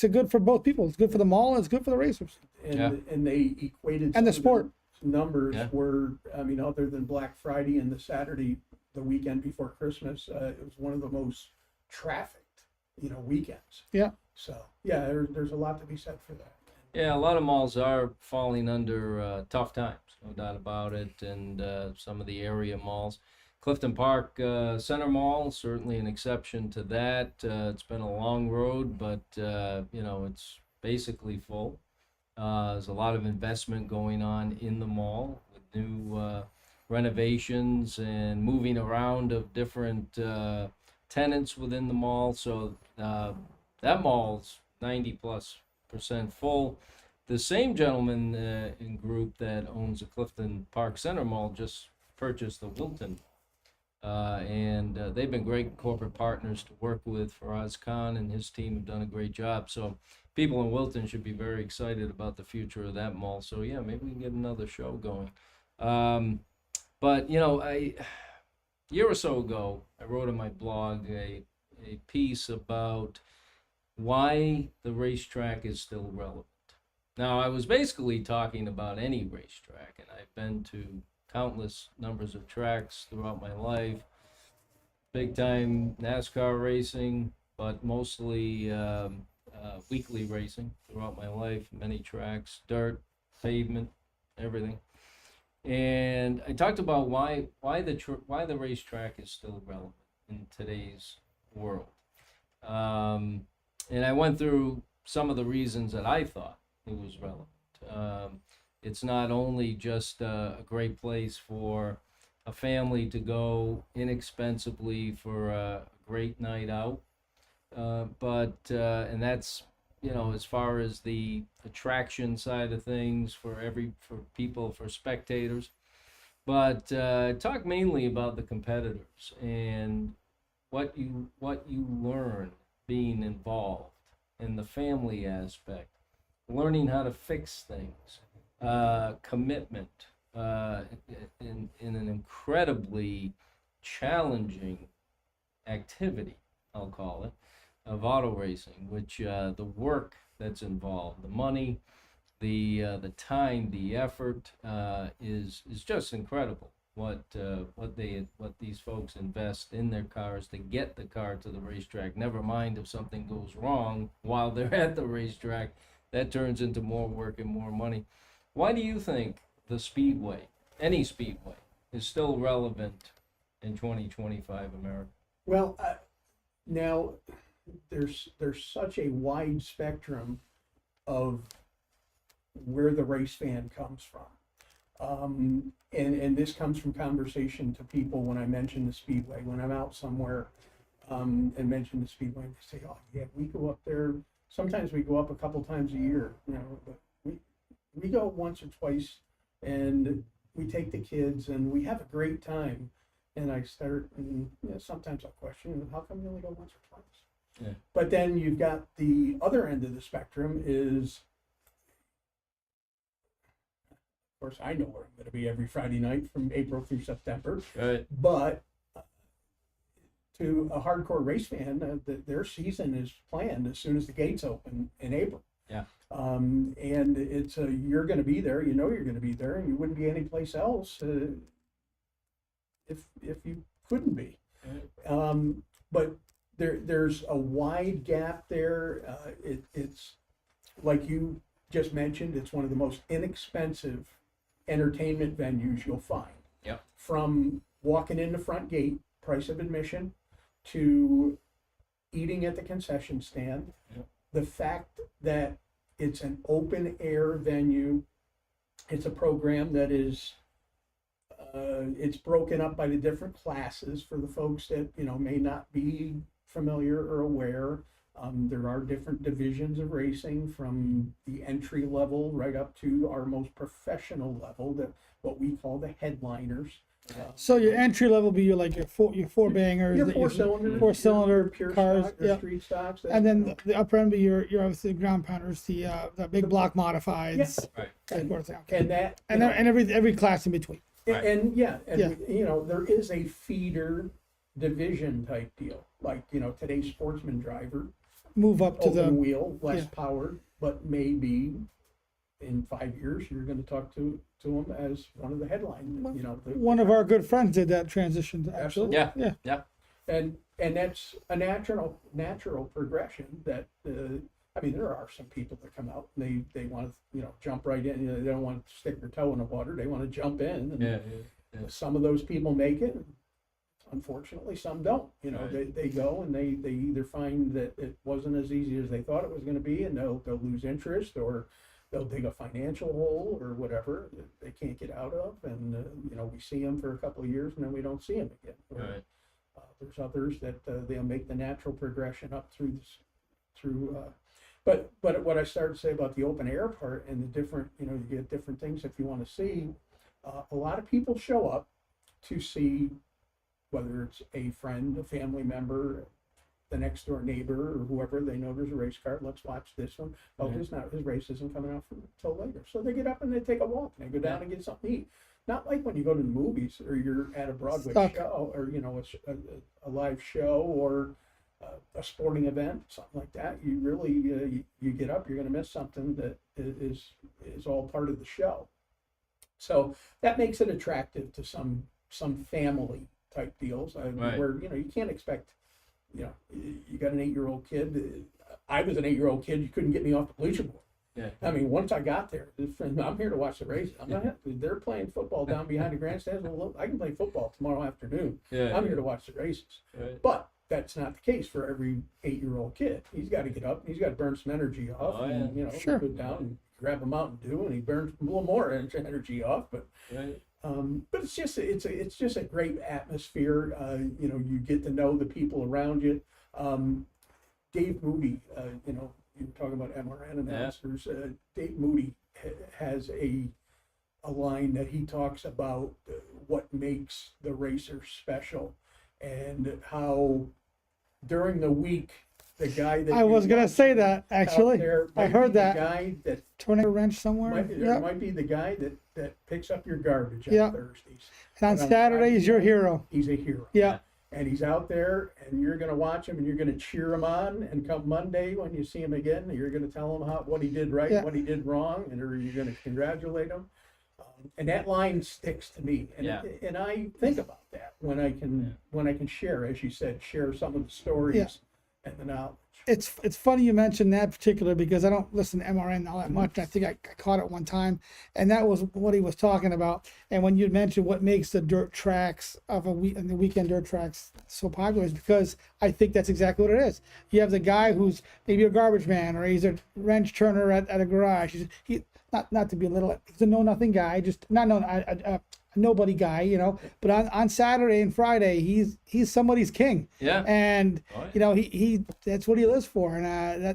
a good for both people. It's good for the mall and it's good for the racers. And they equated And the some of sport. numbers Yeah. were, I mean, other than Black Friday and the Saturday, the weekend before Christmas, it was one of the most trafficked, weekends. Yeah. So yeah, there's a lot to be said for that. Yeah, a lot of malls are falling under tough times, no doubt about it, and some of the area malls. Clifton Park Center Mall, certainly an exception to that. It's been a long road, but it's basically full. There's a lot of investment going on in the mall with new renovations and moving around of different tenants within the mall. So that mall's 90+% full. The same gentleman in group that owns the Clifton Park Center Mall just purchased the Wilton. And they've been great corporate partners to work with. Faraz Khan and his team have done a great job. So people in Wilton should be very excited about the future of that mall. So yeah, maybe we can get another show going. But a year or so ago, I wrote on my blog a piece about why the racetrack is still relevant. Now, I was basically talking about any racetrack, and I've been to countless numbers of tracks throughout my life. Big time NASCAR racing, but mostly weekly racing throughout my life. Many tracks, dirt, pavement, everything. And I talked about why the racetrack is still relevant in today's world. And I went through some of the reasons that I thought it was relevant. It's not only just a great place for a family to go inexpensively for a great night out, but and that's as far as the attraction side of things for people, for spectators, but talk mainly about the competitors and what you learn being involved in the family aspect, learning how to fix things, commitment in an incredibly challenging activity, I'll call it, of auto racing, which the work that's involved, the money, the time, the effort is just incredible. What these folks invest in their cars to get the car to the racetrack. Never mind if something goes wrong while they're at the racetrack, that turns into more work and more money. Why do you think the speedway, any speedway, is still relevant in 2025 America? Well, now there's such a wide spectrum of where the race fan comes from. And this comes from conversation to people when I mention the speedway. When I'm out somewhere and mention the speedway, they say, "Oh yeah, we go up there." Sometimes we go up a couple times a year, but we go once or twice, and we take the kids and we have a great time. And I start, and sometimes I'll question, how come you only go once or twice? Yeah. But then you've got the other end of the spectrum is course, I know where I'm going to be every Friday night from April through September. Right. But to a hardcore race fan, their season is planned as soon as the gates open in April. Yeah. And it's you're going to be there. You know you're going to be there, and you wouldn't be anyplace else if you couldn't be. But there's a wide gap there. It's like you just mentioned. It's one of the most inexpensive entertainment venues you'll find. Yep. From walking in the front gate, price of admission, to eating at the concession stand. Yep. The fact that it's an open air venue, it's a program that is it's broken up by the different classes for the folks that may not be familiar or aware. There are different divisions of racing, from the entry level right up to our most professional level, that what we call the headliners. So your entry level be your four bangers, Your that four-cylinder pure cars, stock, your yeah. street stocks, And then the upper end be your obviously ground pounders, the big block modifieds, Right. that sort of thing. Okay. and that And every class in between. Right. and Yeah. there is a feeder division type deal, like today's sportsman driver, Move up to open the wheel, less yeah. powered, but maybe in 5 years you're going to talk to him as one of the headline. one of our good friends did that transition actually. Absolutely. Yeah. Yeah. Yeah. and that's a natural progression that there are some people that come out and they want to jump right in. They don't want to stick their toe in the water. They want to jump in. And Yeah. some of those people make it. Unfortunately, some don't. Right. They go and they either find that it wasn't as easy as they thought it was going to be, and they'll lose interest, or they'll dig a financial hole or whatever that they can't get out of, and we see them for a couple of years and then we don't see them again. Or, Right. there's others that they'll make the natural progression up through. But what I started to say about the open air part and the different, you get different things if you want to see. A lot of people show up to see, whether it's a friend, a family member, the next door neighbor, or whoever. They know there's a race car. Let's watch this one. Oh, Yeah. his race isn't coming out until later. So they get up and they take a walk and they go down and get something to eat. Not like when you go to the movies or you're at a Broadway Stuck. show, or a live show, or a sporting event, something like that. You really you get up, you're going to miss something that is all part of the show. So that makes it attractive to some family type deals, Right. where you can't expect, you got an 8-year-old kid. I was an 8-year-old kid. You couldn't get me off the bleacher board. Yeah. I mean, once I got there, I'm here to watch the race. I'm not. They're playing football down behind the grandstands. Well, look, I can play football tomorrow afternoon. Yeah. I'm here to watch the races. Right. But that's not the case for every 8-year-old kid. He's got to get up and he's got to burn some energy off. Oh, And, Sure. go down and grab a Mountain Dew, and he burns a little more energy off. But Right. it's just a great atmosphere. You get to know the people around you. Dave Moody, you were talking about MRN announcers. Dave Moody has a line that he talks about what makes the racer special, and how during the week the guy that I was gonna say that actually. I heard that. The guy that Tornado wrench somewhere. there might be the guy that picks up your garbage on Yeah. Thursdays. And on And on Saturdays, your Friday night, hero. He's a hero. Yeah. And he's out there, and you're going to watch him, and you're going to cheer him on. And come Monday, when you see him again, you're going to tell him what he did right, Yeah. what he did wrong, and or you're going to congratulate him. And that line sticks to me, and Yeah. and I think about that when I can share, as you said, share some of the stories Yeah. and the knowledge. It's funny you mentioned that particular, because I don't listen to MRN all that much. I think I caught it one time, and that was what he was talking about. And when you mentioned what makes the dirt tracks of and the weekend dirt tracks so popular, is because I think that's exactly what it is. You have the guy who's maybe a garbage man, or he's a wrench turner at a garage. He not to be a little, he's a know-nothing guy, just not known a nobody guy, But on Saturday and Friday, he's somebody's king. Yeah. And Oh, yeah. he that's what he lives for, and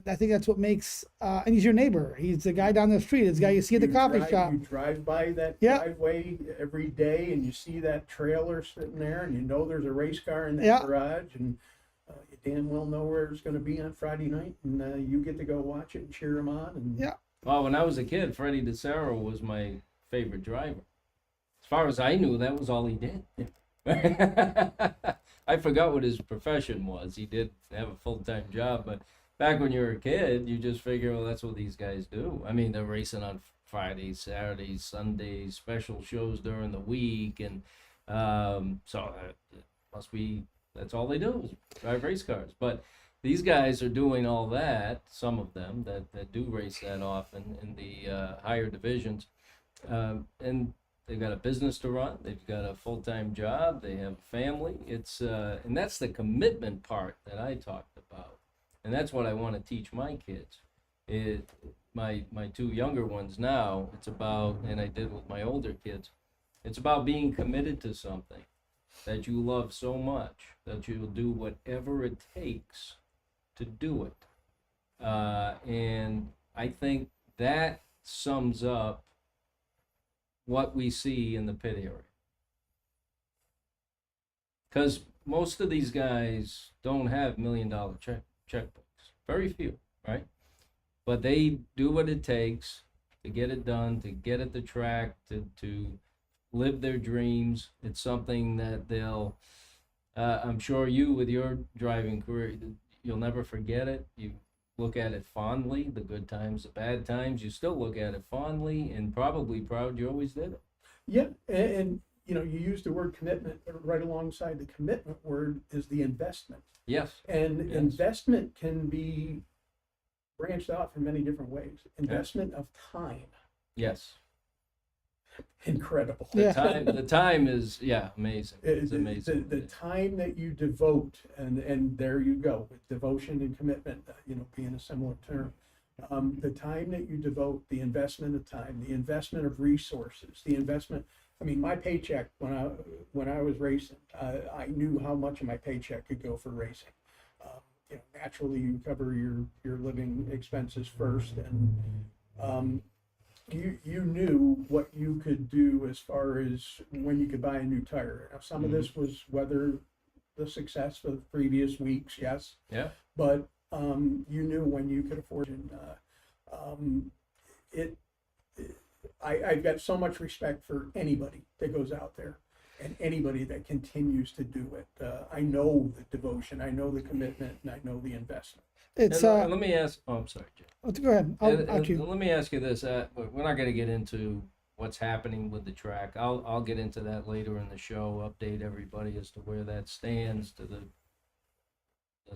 I think that's what makes. And he's your neighbor. He's the guy down the street. He's the guy you see at the coffee shop. You drive by that Yeah. driveway every day, and you see that trailer sitting there, and you know there's a race car in that Yeah. garage, and you damn well know where it's going to be on Friday night, and you get to go watch it and cheer them on. And Yeah. Well, when I was a kid, Freddie DeSaro was my favorite driver. As far as I knew, that was all he did. I forgot what his profession was. He did have a full-time job, but back when you were a kid, you just figure, well, that's what these guys do. I mean, they're racing on Fridays, Saturdays, Sundays, special shows during the week, and so it must be that's all they do is drive race cars. But these guys are doing all that. Some of them that do race that often in the higher divisions, and they've got a business to run. They've got a full-time job. They have a family. It's and that's the commitment part that I talked about, and that's what I want to teach my kids. My two younger ones now. It's about, and I did with my older kids. It's about being committed to something that you love so much that you'll do whatever it takes to do it. And I think that sums up what we see in the pit area. Because most of these guys don't have $1 million checkbooks. Very few, right? But they do what it takes to get it done, to get at the track, to live their dreams. It's something that they'll, I'm sure you with your driving career, you'll never forget it. You look at it fondly, the good times, the bad times, you still look at it fondly and probably proud you always did it. Yeah, and you know, you use the word commitment, but right alongside the commitment word is the investment. Yes. And Yes. investment can be branched out in many different ways. Investment of time, Yes. incredible. The Yeah. time is, yeah, amazing. It's amazing. The time that you devote, and there you go, with devotion and commitment, you know, being a similar term. The time that you devote, the investment of time, the investment of resources, the investment. I mean, my paycheck when I was racing, I knew how much of my paycheck could go for racing. You know, naturally, you cover your living expenses first, and you knew what you could do as far as when you could buy a new tire. Now, some of this was whether the success of the previous weeks, yes, Yeah. but you knew when you could afford it. I've got so much respect for anybody that goes out there and anybody that continues to do it. I know the devotion, I know the commitment, and I know the investment. It's And let me ask, oh, I'm sorry, Jim. go ahead. I'll And cue. let me ask you this. We're not going to get into what's happening with the track. I'll get into that later in the show, update everybody as to where that stands to the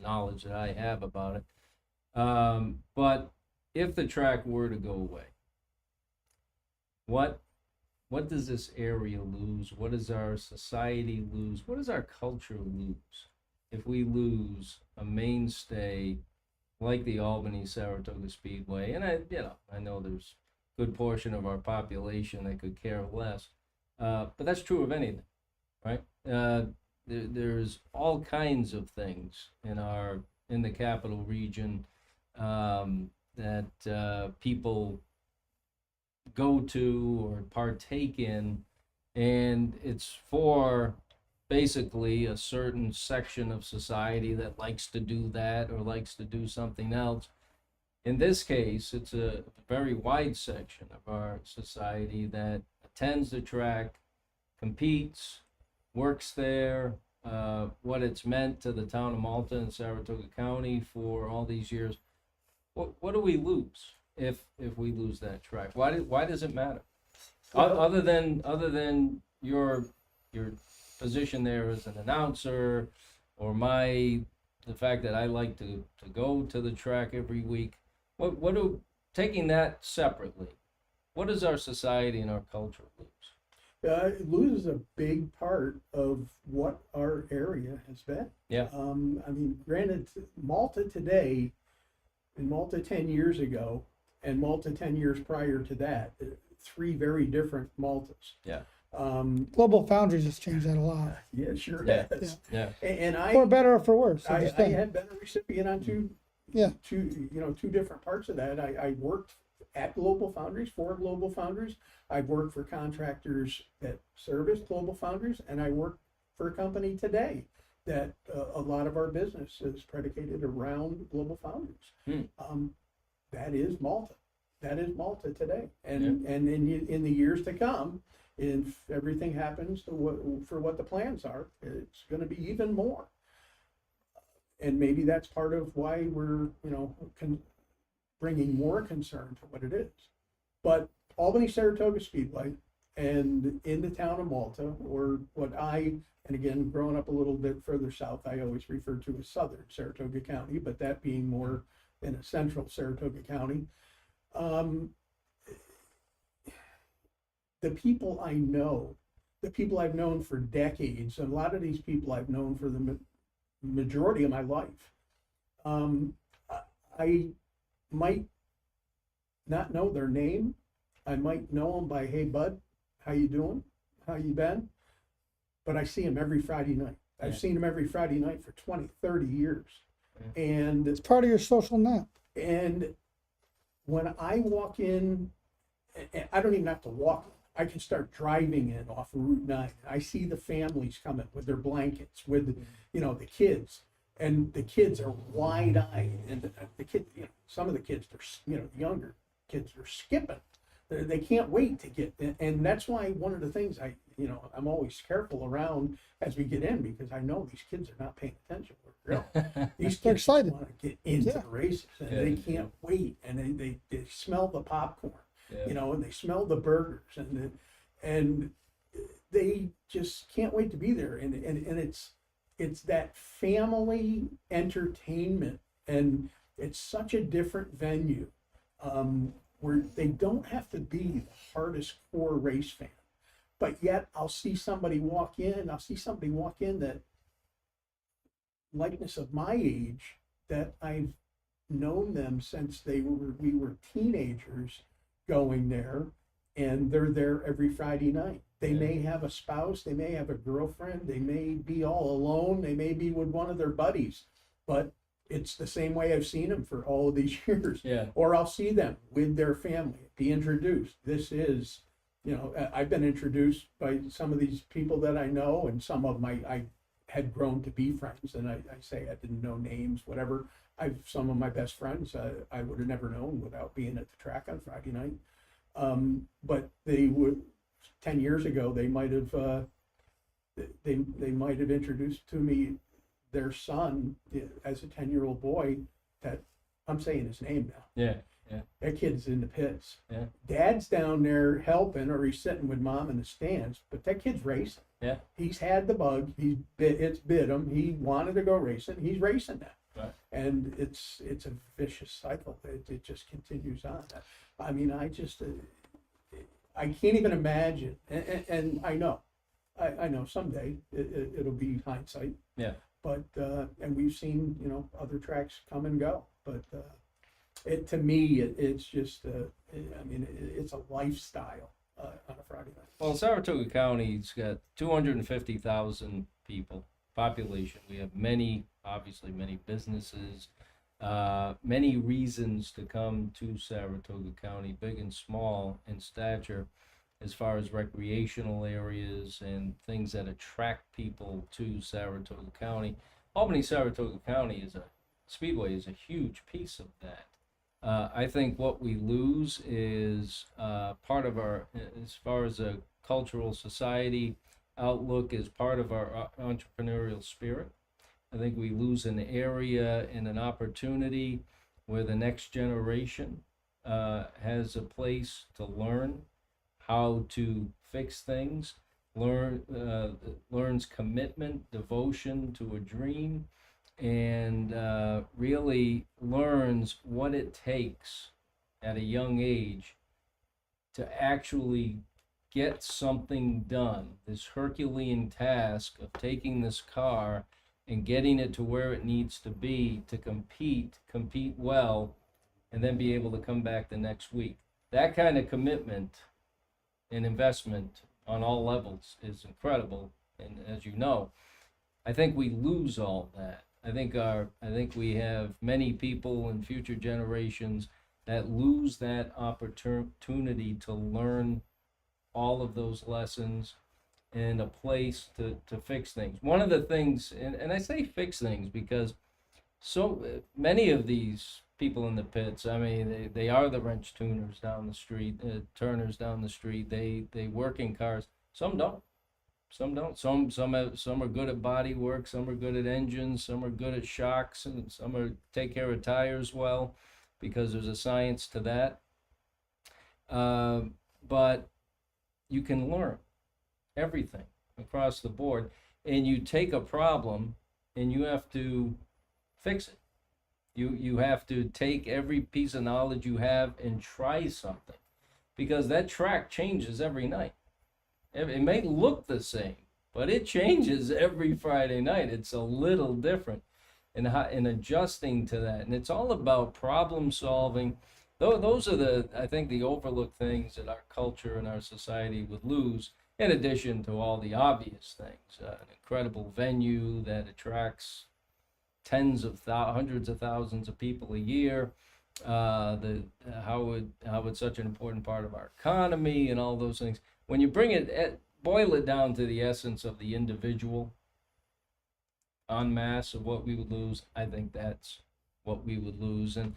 knowledge that I have about it. But if the track were to go away, what does this area lose? What does our society lose? What does our culture lose if we lose a mainstay like the Albany Saratoga Speedway? And I know there's a good portion of our population that could care less, but that's true of anything, right? There's all kinds of things in the capital region that people go to or partake in, and it's for basically a certain section of society that likes to do that or likes to do something else. In this case, it's a very wide section of our society that attends the track, competes, works there, what it's meant to the town of Malta and Saratoga County for all these years. What do we lose if we lose that track? Why does it matter? Other than your position there as an announcer, or the fact that I like to go to the track every week. Taking that separately, what does our society and our culture lose? It loses a big part of what our area has been. Yeah. I mean, granted, Malta today, and Malta 10 years ago, and Malta 10 years prior to that, three very different Maltas. Yeah. Global Foundries has changed that a lot, Yeah, sure Yeah. has. Yeah. And for better or for worse. I understand. have been a recipient on two different parts of that. I worked at Global Foundries, for Global Foundries. I've worked for contractors that service Global Foundries, and I work for a company today that a lot of our business is predicated around Global Foundries. That is Malta. that is Malta today. And in the years to come, if everything happens for what the plans are, it's going to be even more. And maybe that's part of why we're, bringing more concern to what it is. But Albany Saratoga Speedway and in the town of Malta, or and again, growing up a little bit further south, I always refer to as southern Saratoga County, but that being more in a central Saratoga County. The people I know, the people I've known for decades, and a lot of these people I've known for the majority of my life. I might not know their name. I might know them by, hey, bud, how you doing? How you been? But I see them every Friday night. I've seen them every Friday night for 20, 30 years. And It's part of your social net. and when I walk in, I don't even have to walk. I can start driving in off of Route 9. I see the families coming with their blankets, with, the kids. And the kids are wide-eyed. And the kids, some of the kids, the younger kids are skipping. They can't wait to get, and that's why one of the things I'm always careful around as we get in, because I know these kids are not paying attention. These They're kids excited. want to get into Yeah. the races, and they can't wait, and they smell the popcorn, and they smell the burgers, and they just can't wait to be there, and it's that family entertainment, and it's such a different venue. Where they don't have to be the hardest core race fan, but yet I'll see somebody walk in that likeness of my age, that I've known them since we were teenagers going there, and they're there every Friday night. They may have a spouse, they may have a girlfriend, they may be all alone, they may be with one of their buddies, but it's the same way I've seen them for all of these years. Yeah. Or I'll see them with their family, be introduced. This is, I've been introduced by some of these people that I know, and some of them I had grown to be friends. And I say I didn't know names, whatever. Some of my best friends I would have never known without being at the track on Friday night. But they would, 10 years ago, they might have introduced to me their son as a 10-year-old boy, that I'm saying his name now. Yeah. That kid's in the pits. Yeah. Dad's down there helping, or he's sitting with mom in the stands, but that kid's racing. Yeah. He's had the bug. It's bit him. He wanted to go racing. He's racing now. Right. And it's a vicious cycle. It just continues on. I mean, I can't even imagine. And I know someday it'll be hindsight. Yeah. But and we've seen other tracks come and go, but to me it's just it's a lifestyle on a Friday night. Well, Saratoga County's got 250,000 people population. We have many businesses, many reasons to come to Saratoga County, big and small in stature, as far as recreational areas and things that attract people to Saratoga County. Albany Saratoga County Speedway is a huge piece of that. I think what we lose is part of our, as far as a cultural society outlook, is part of our entrepreneurial spirit. I think we lose an area and an opportunity where the next generation has a place to learn how to fix things, learns commitment, devotion to a dream, and really learns what it takes at a young age to actually get something done. This Herculean task of taking this car and getting it to where it needs to be to compete well, and then be able to come back the next week. That kind of commitment and investment on all levels is incredible, and as you know, I think we lose all that. I think we have many people in future generations that lose that opportunity to learn all of those lessons and a place to fix things. One of the things, and I say fix things because so many of these people in the pits. I mean, they are the wrench tuners down the street, turners down the street. They work in cars. Some don't. Some don't. Some are good at body work. Some are good at engines. Some are good at shocks, and some are take care of tires well, because there's a science to that. But you can learn everything across the board, and you take a problem and you have to fix it. You have to take every piece of knowledge you have and try something, because that track changes every night. It may look the same, but it changes every Friday night. It's a little different, and adjusting to that. And it's all about problem solving. Those are I think the overlooked things that our culture and our society would lose, in addition to all the obvious things. An incredible venue that attracts hundreds of thousands of people a year. How it's such an important part of our economy and all those things. When you boil it down to the essence of the individual en masse of what we would lose, I think that's what we would lose. And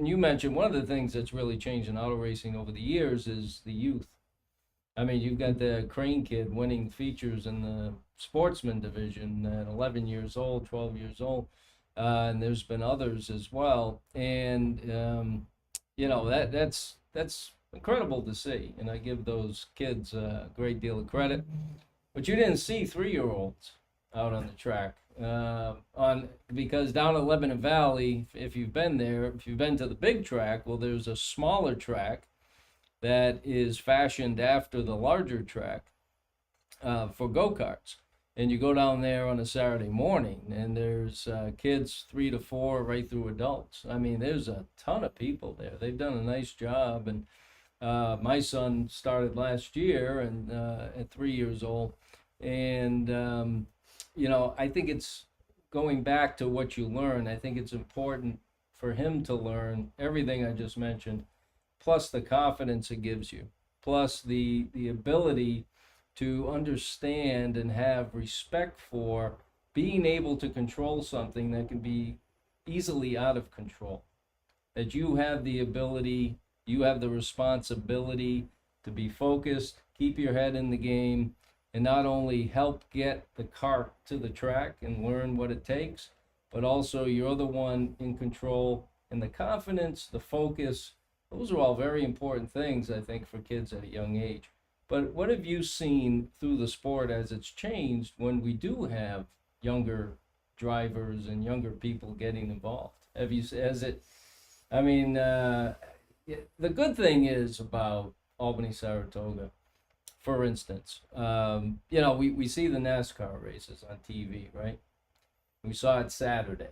you mentioned one of the things that's really changed in auto racing over the years is the youth. I mean, you've got the Crane kid winning features in the sportsman division at 11 years old, 12 years old. And there's been others as well. And, that's incredible to see. And I give those kids a great deal of credit. But you didn't see 3-year-olds out on the track. Because down at Lebanon Valley, if you've been there, if you've been to the big track, well, there's a smaller track that is fashioned after the larger track for go-karts. And you go down there on a Saturday morning, and there's kids 3 to 4 right through adults. I mean, there's a ton of people there. They've done a nice job. And my son started last year and at 3 years old. And, I think it's going back to what you learn. I think it's important for him to learn everything I just mentioned, plus the confidence it gives you, plus the ability to understand and have respect for being able to control something that can be easily out of control. That you have the ability, you have the responsibility to be focused, keep your head in the game, and not only help get the cart to the track and learn what it takes, but also you're the one in control. And the confidence, the focus, those are all very important things, I think, for kids at a young age. But what have you seen through the sport as it's changed when we do have younger drivers and younger people getting involved? The good thing is about Albany Saratoga, for instance, we see the NASCAR races on TV, right? We saw it Saturday.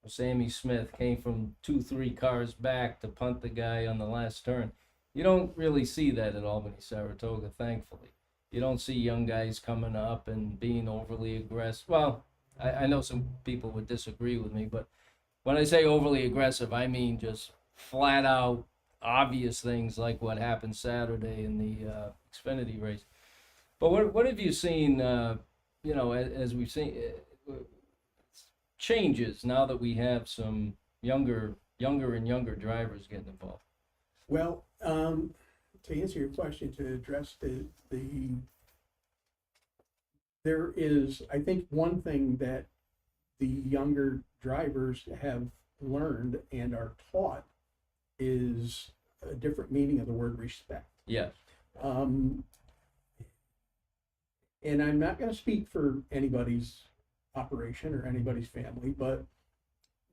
Sammy Smith came from 2-3 cars back to punt the guy on the last turn. You don't really see that at Albany Saratoga, thankfully. You don't see young guys coming up and being overly aggressive. Well, I know some people would disagree with me, but when I say overly aggressive, I mean just flat out obvious things like what happened Saturday in the Xfinity race. But what have you seen, as we've seen changes now that we have some younger and younger drivers getting involved? Well, to answer your question, to address there is, I think, one thing that the younger drivers have learned and are taught is a different meaning of the word respect. Yes. And I'm not going to speak for anybody's operation or anybody's family, but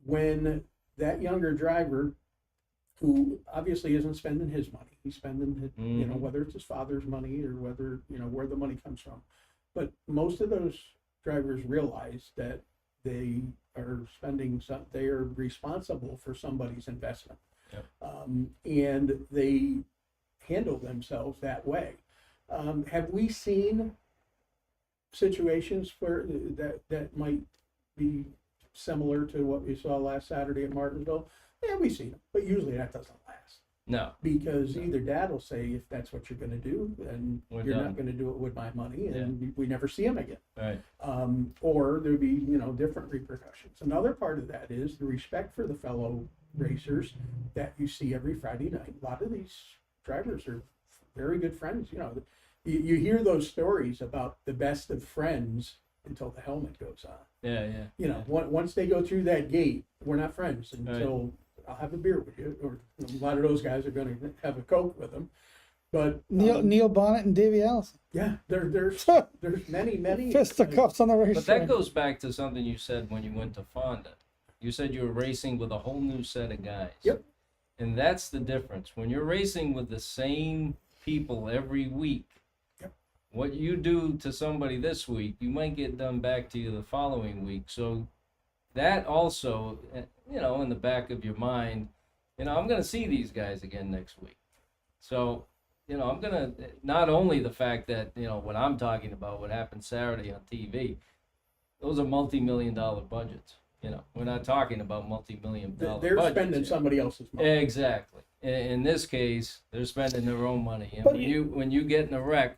when that younger driver, who obviously isn't spending his money, he's spending, whether it's his father's money or whether, where the money comes from. But most of those drivers realize that they are they are responsible for somebody's investment. Yep. And they handle themselves that way. Have we seen situations where that might be similar to what we saw last Saturday at Martinsville? Yeah, we've seen them, but usually that doesn't last. No. Because either dad will say, if that's what you're going to do, then you're not going to do it with my money, and we never see him again. Right. Or there'll be, different repercussions. Another part of that is the respect for the fellow racers that you see every Friday night. A lot of these drivers are very good friends. You hear those stories about the best of friends until the helmet goes on. Yeah, yeah. Once they go through that gate, we're not friends until I'll have a beer with you, or a lot of those guys are going to have a Coke with them. But Neil Bonnet and Davey Allison. yeah, there's many Fisticuffs on the But racetrack. that goes back to something you said when you went to Fonda. You said you were racing with a whole new set of guys. Yep. And that's the difference. When you're racing with the same people every week, Yep. what you do to somebody this week, you might get done back to you the following week. So that also, in the back of your mind, I'm going to see these guys again next week. So, I'm going to, not only the fact that, what I'm talking about, what happened Saturday on TV, those are multi-million-dollar budgets. We're not talking about multi-million-dollar They're budgets spending here. somebody else's money. Exactly. In this case, they're spending their own money. And But when you get in a wreck,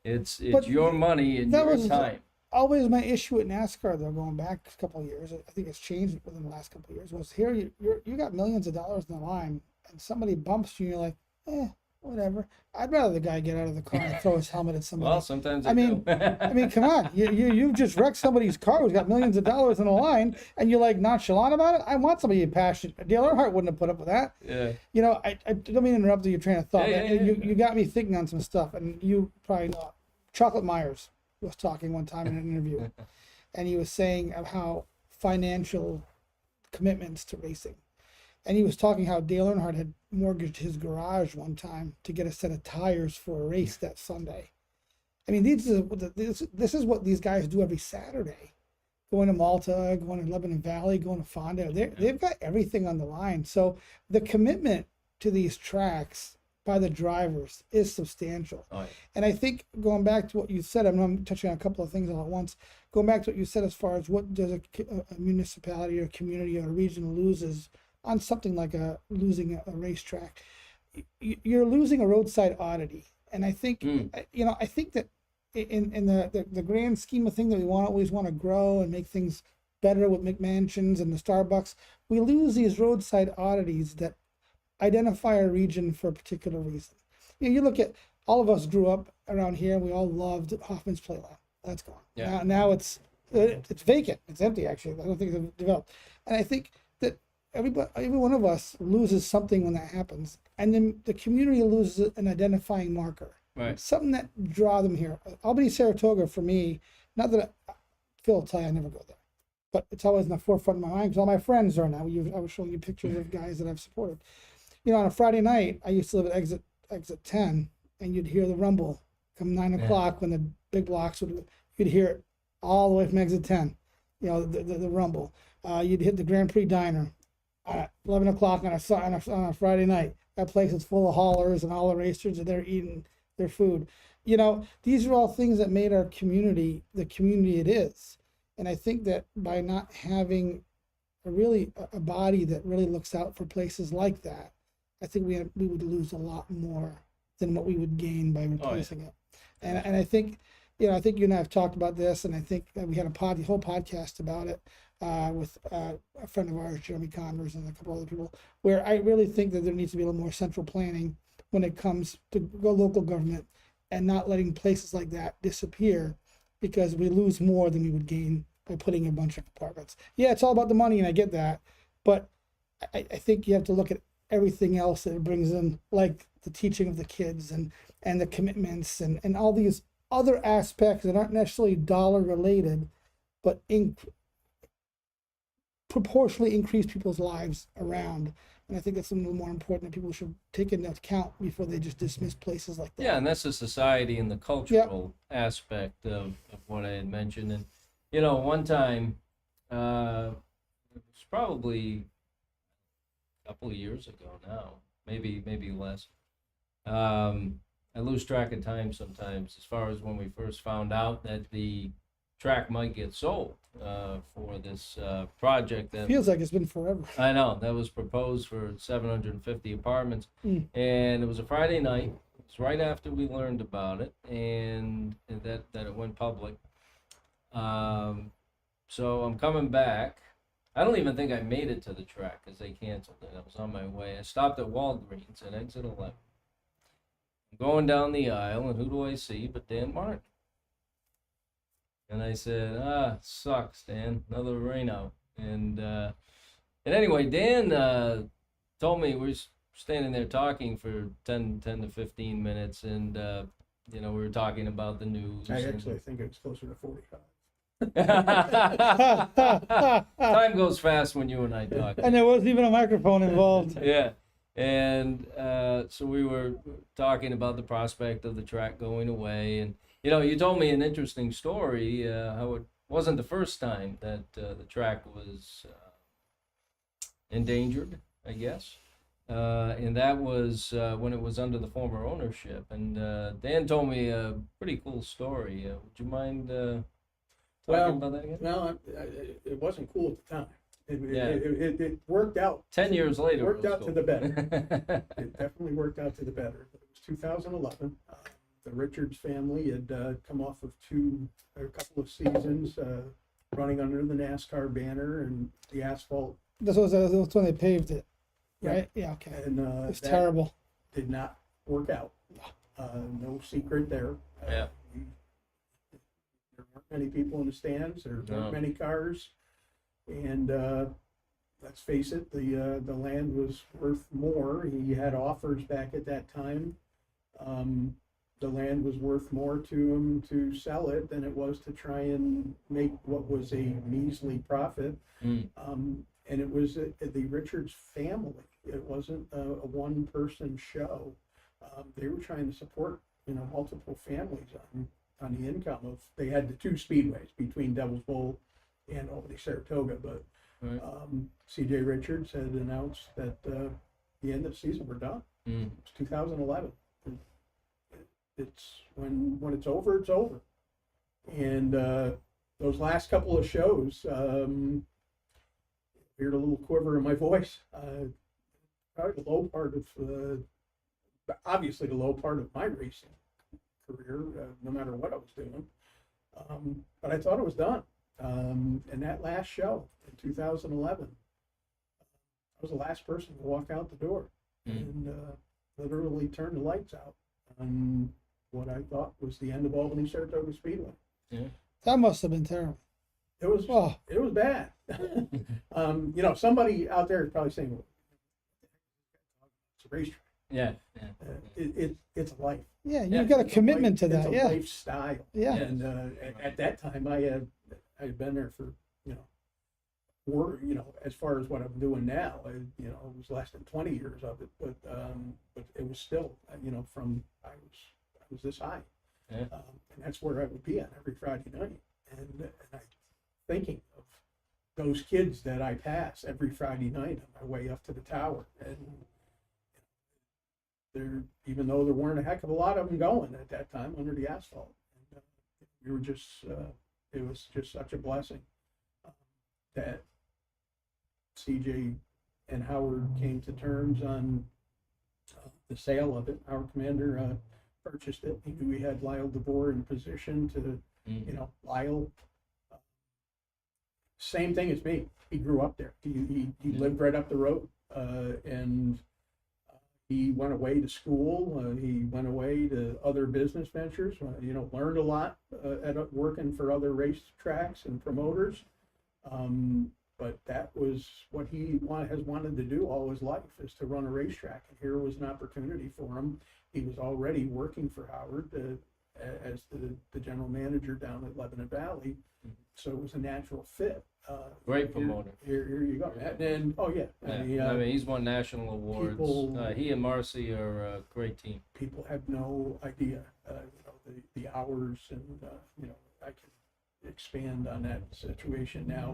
it's But your money and that your was- time. Always my issue with NASCAR, though, going back a couple of years, I think it's changed within the last couple of years, was here you got millions of dollars in the line, and somebody bumps you, and you're like, whatever. I'd rather the guy get out of the car and throw his helmet at somebody. Well, sometimes I mean, come on. You just wrecked somebody's car who's got millions of dollars in the line, and you're like nonchalant about it. I want somebody passionate. Dale Earnhardt wouldn't have put up with that. yeah. I don't mean to interrupt your train of thought. Yeah, but yeah. You got me thinking on some stuff, and you probably know. Chocolate Myers was talking one time in an interview, and he was saying of how financial commitments to racing. And he was talking how Dale Earnhardt had mortgaged his garage one time to get a set of tires for a race that Sunday. I mean, this is what these guys do every Saturday. Going to Malta, going to Lebanon Valley, going to Fonda. They've got everything on the line. So the commitment to these tracks by the drivers is substantial. Oh, yeah. And I think going back to what you said, I'm touching on a couple of things all at once. Going back to what you said as far as what does a municipality or a community or a region loses on something like losing a racetrack, you're losing a roadside oddity. And I think, I think that in the grand scheme of things that we always want to grow and make things better with McMansions and the Starbucks, we lose these roadside oddities that identify a region for a particular reason. You look at, all of us grew up around here and we all loved Hoffman's Playland. That's gone. Yeah. Now it's vacant. It's empty, actually. I don't think it's developed. And I think that every one of us loses something when that happens. And then the community loses an identifying marker. Right. Something that draw them here. Albany, Saratoga, for me, not that Phil will tell you I never go there, but it's always in the forefront of my mind because all my friends are now. I was showing you pictures of guys that I've supported. On a Friday night, I used to live at exit 10, and you'd hear the rumble come 9 o'clock when the big blocks you'd hear it all the way from exit 10. The rumble. You'd hit the Grand Prix diner at 11 o'clock on a Friday night. That place is full of haulers and all the racers are there eating their food. These are all things that made our community the community it is. And I think that by not having a body that really looks out for places like that, I think we would lose a lot more than what we would gain by replacing it. And I think, I think you and I have talked about this, and I think that we had a whole podcast about it with a friend of ours, Jeremy Converse, and a couple other people, where I really think that there needs to be a little more central planning when it comes to local government and not letting places like that disappear, because we lose more than we would gain by putting a bunch of departments. Yeah, it's all about the money, and I get that, but I think you have to look at everything else that it brings in, like the teaching of the kids and the commitments and all these other aspects that aren't necessarily dollar related, but proportionally increase people's lives around. And I think that's something more important that people should take into account before they just dismiss places like that. Yeah, and that's the society and the cultural aspect of what I had mentioned. And, one time, it was probably a couple of years ago now, maybe less. I lose track of time sometimes as far as when we first found out that the track might get sold for this project that Feels like it's been forever. I know that was proposed for 750 apartments, and it was a Friday night. It was right after we learned about it and that it went public. So I'm coming back. I don't even think I made it to the track because they canceled it. I was on my way. I stopped at Walgreens at exit 11. I'm going down the aisle, and who do I see but Dan Martin? And I said, sucks, Dan. Another rain out. And anyway, Dan told me we were standing there talking for 10 to 15 minutes, and we were talking about the news. I actually think it's closer to 45. Time goes fast when you and I talk. And there wasn't even a microphone involved. Yeah. And so we were talking about the prospect of the track going away. And, you told me an interesting story, how it wasn't the first time that the track was endangered, I guess. And that was when it was under the former ownership. And Dan told me a pretty cool story. Would you mind talking about that again? Well, it wasn't cool at the time. Yeah. It worked out. 10 years later. Worked it was out cool. to the better. It definitely worked out to the better. It was 2011. The Richards family had come off of a couple of seasons running under the NASCAR banner and the asphalt. That's when they paved it, Yeah. right? Yeah, okay. And It's that terrible. did not work out. No secret there. Yeah. There weren't many people in the stands. There No. weren't many cars. And let's face it, the land was worth more. He had offers back at that time. The land was worth more to him to sell it than it was to try and make what was a measly profit. Mm. And it was the Richards family. It wasn't a one-person show. They were trying to support, multiple families on the income of. They had the two speedways between Devil's Bowl and Albany Saratoga, but Right. C.J. Richards had announced that the end of the season we're done. Mm. It's 2011. It's when it's over, it's over. And those last couple of shows, heard a little quiver in my voice. Probably the low part of, obviously the low part of my racing career, no matter what I was doing. But I thought it was done. And that last show in 2011, I was the last person to walk out the door and literally turn the lights out on what I thought was the end of Albany Saratoga Speedway. Yeah. That must have been terrible. It was Oh, it was bad. Somebody out there is probably saying, well, it's a racetrack. Yeah. It's a life. yeah, Yeah, you've got a It's commitment to it's that. a Yeah, lifestyle. yeah. And at that time, I had been there for as far as what I'm doing now, it was less than 20 years of it, but it was still, from I was this high, Yeah. and that's where I would be on every Friday night, and I thinking of those kids that I pass every Friday night on my way up to the tower, and even though there weren't a heck of a lot of them going at that time under the asphalt, and, we were just it was just such a blessing that CJ and Howard came to terms on the sale of it. Our commander purchased it. He knew he had Lyle DeVore in position to, Lyle, same thing as me. He grew up there. He lived right up the road, and he went away to school. He went away to other business ventures. Learned a lot at working for other racetracks and promoters. But that was what he has wanted to do all his life, is to run a racetrack. And here was an opportunity for him. He was already working for Howard as the general manager down at Lebanon Valley, so it was a natural fit. Great promoter. Here you go. And oh yeah, Yeah. I mean, he's won national awards. people- He and Marcy are a great team. people have no idea, the hours, and I can expand on that situation now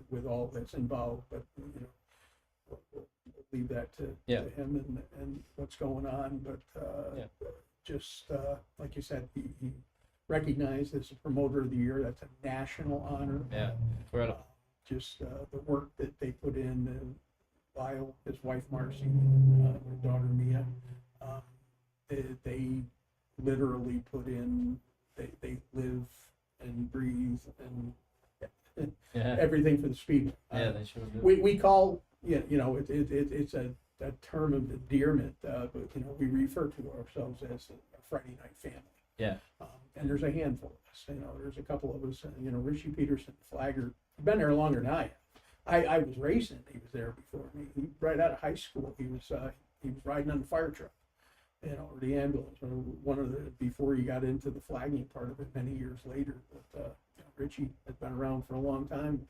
with all that's involved, but we'll leave that to him and what's going on. But just like you said, he recognized as a promoter of the year. That's a national honor. Yeah, incredible. Just the work that they put in, Lyle, his wife Marcy, and their daughter Mia, they literally put in, they live and breathe and Yeah, everything for the Speedway. yeah, they sure do. We call, it's a term of endearment, but, we refer to ourselves as a Friday night family. Yeah, And there's a handful of us, there's a couple of us, Richie Peterson, Flagger, been there longer than I have. I was racing, he was there before me. Right out of high school, he was riding on the fire truck, or the ambulance, or one of the, before he got into the flagging part of it many years later. But, Richie has been around for a long time.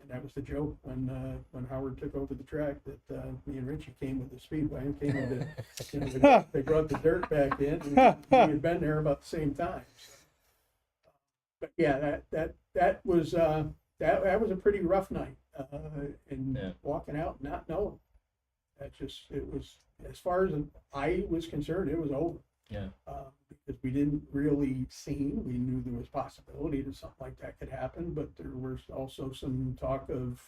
And that was the joke when Howard took over the track, that me and Richie came with the Speedway and came with they brought the dirt back in, and we had been there about the same time. So. But yeah, that was that was a pretty rough night, and Yeah. walking out not knowing. It was, as far as I was concerned, it was over. yeah, Because we didn't really see, we knew there was possibility that something like that could happen, but there was also some talk of,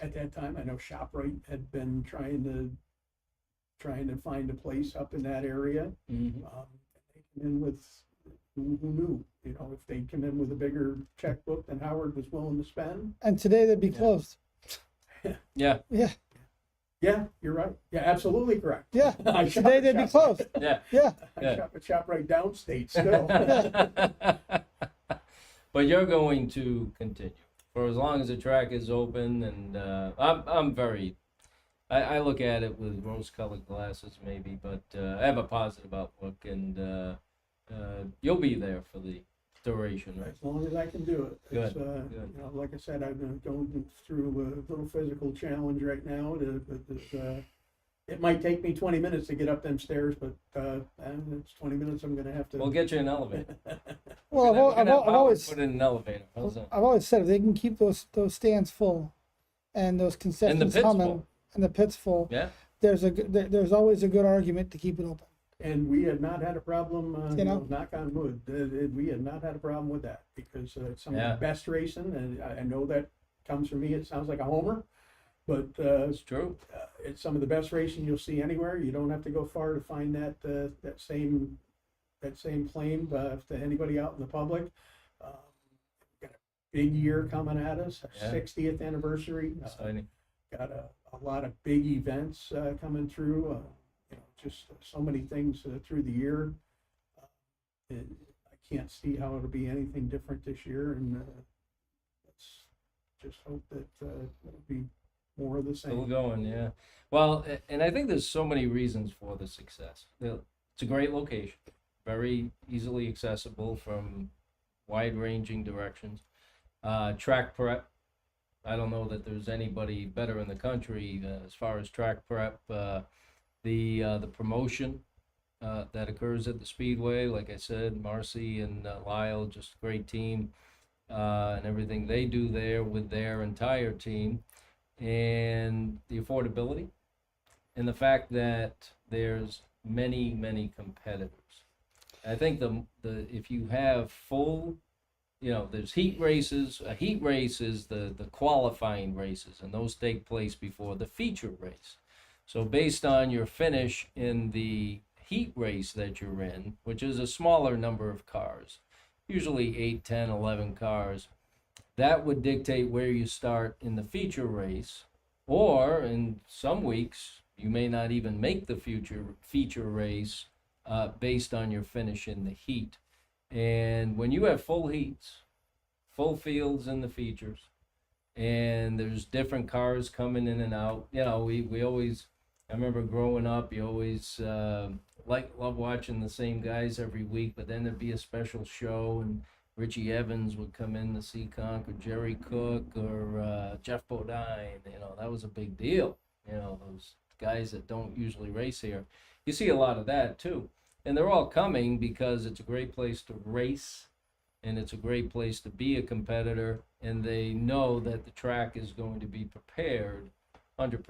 at that time, I know ShopRite had been trying to find a place up in that area. hmm They come in with, who knew, if they come in with a bigger checkbook than Howard was willing to spend. And today they'd be Yeah. closed. yeah, Yeah, Yeah, you're right. Yeah, absolutely correct. yeah. I shop Today at they'd be ShopRite. closed. yeah. Yeah. I shop at ShopRite downstate still. But you're going to continue for as long as the track is open, and I'm very. I look at it with rose-colored glasses, maybe, but I have a positive outlook, and you'll be there for the duration, right? As long as I can do it. Good, It's, good. like I said, I've been going through a little physical challenge right now. It might take me 20 minutes to get up them stairs, but it's 20 minutes I'm going to have to. We'll get you an elevator. Well, We're gonna have I've Howard always put in an elevator. How's that? I've always said if they can keep those stands full, and those concessions pits humming, full. and the pits full, Yeah, there's always a good argument to keep it open. And we have not had a problem, You knock on wood, we have not had a problem with that, because it's some of Yeah. the best racing, and I know that comes from me, it sounds like a homer, but it's true. it's some of the best racing you'll see anywhere. You don't have to go far to find that same claim to anybody out in the public. Got a big year coming at us, our Yeah. 60th anniversary. Exciting. Got a lot of big events coming through. Just so many things through the year. And I can't see how it'll be anything different this year, and let's just hope that it'll be more of the Still same. going, yeah. Well, and I think there's so many reasons for the success. It's a great location, very easily accessible from wide-ranging directions. Track prep. I don't know that there's anybody better in the country as far as track prep. The promotion that occurs at the Speedway, like I said, Marcy and Lyle, just a great team, and everything they do there with their entire team, and the affordability, and the fact that there's many competitors. I think the if you have full, there's heat races. A heat race is the qualifying races, and those take place before the feature race. So based on your finish in the heat race that you're in, which is a smaller number of cars, usually 8, 10, 11 cars, that would dictate where you start in the feature race, or in some weeks, you may not even make the feature race based on your finish in the heat. And when you have full heats, full fields in the features, and there's different cars coming in and out, we always, I remember growing up, you always love watching the same guys every week, but then there'd be a special show, and Richie Evans would come in to see Conk, or Jerry Cook, or Jeff Bodine. That was a big deal. Those guys that don't usually race here. You see a lot of that too. And they're all coming because it's a great place to race, and it's a great place to be a competitor, and they know that the track is going to be prepared 100%.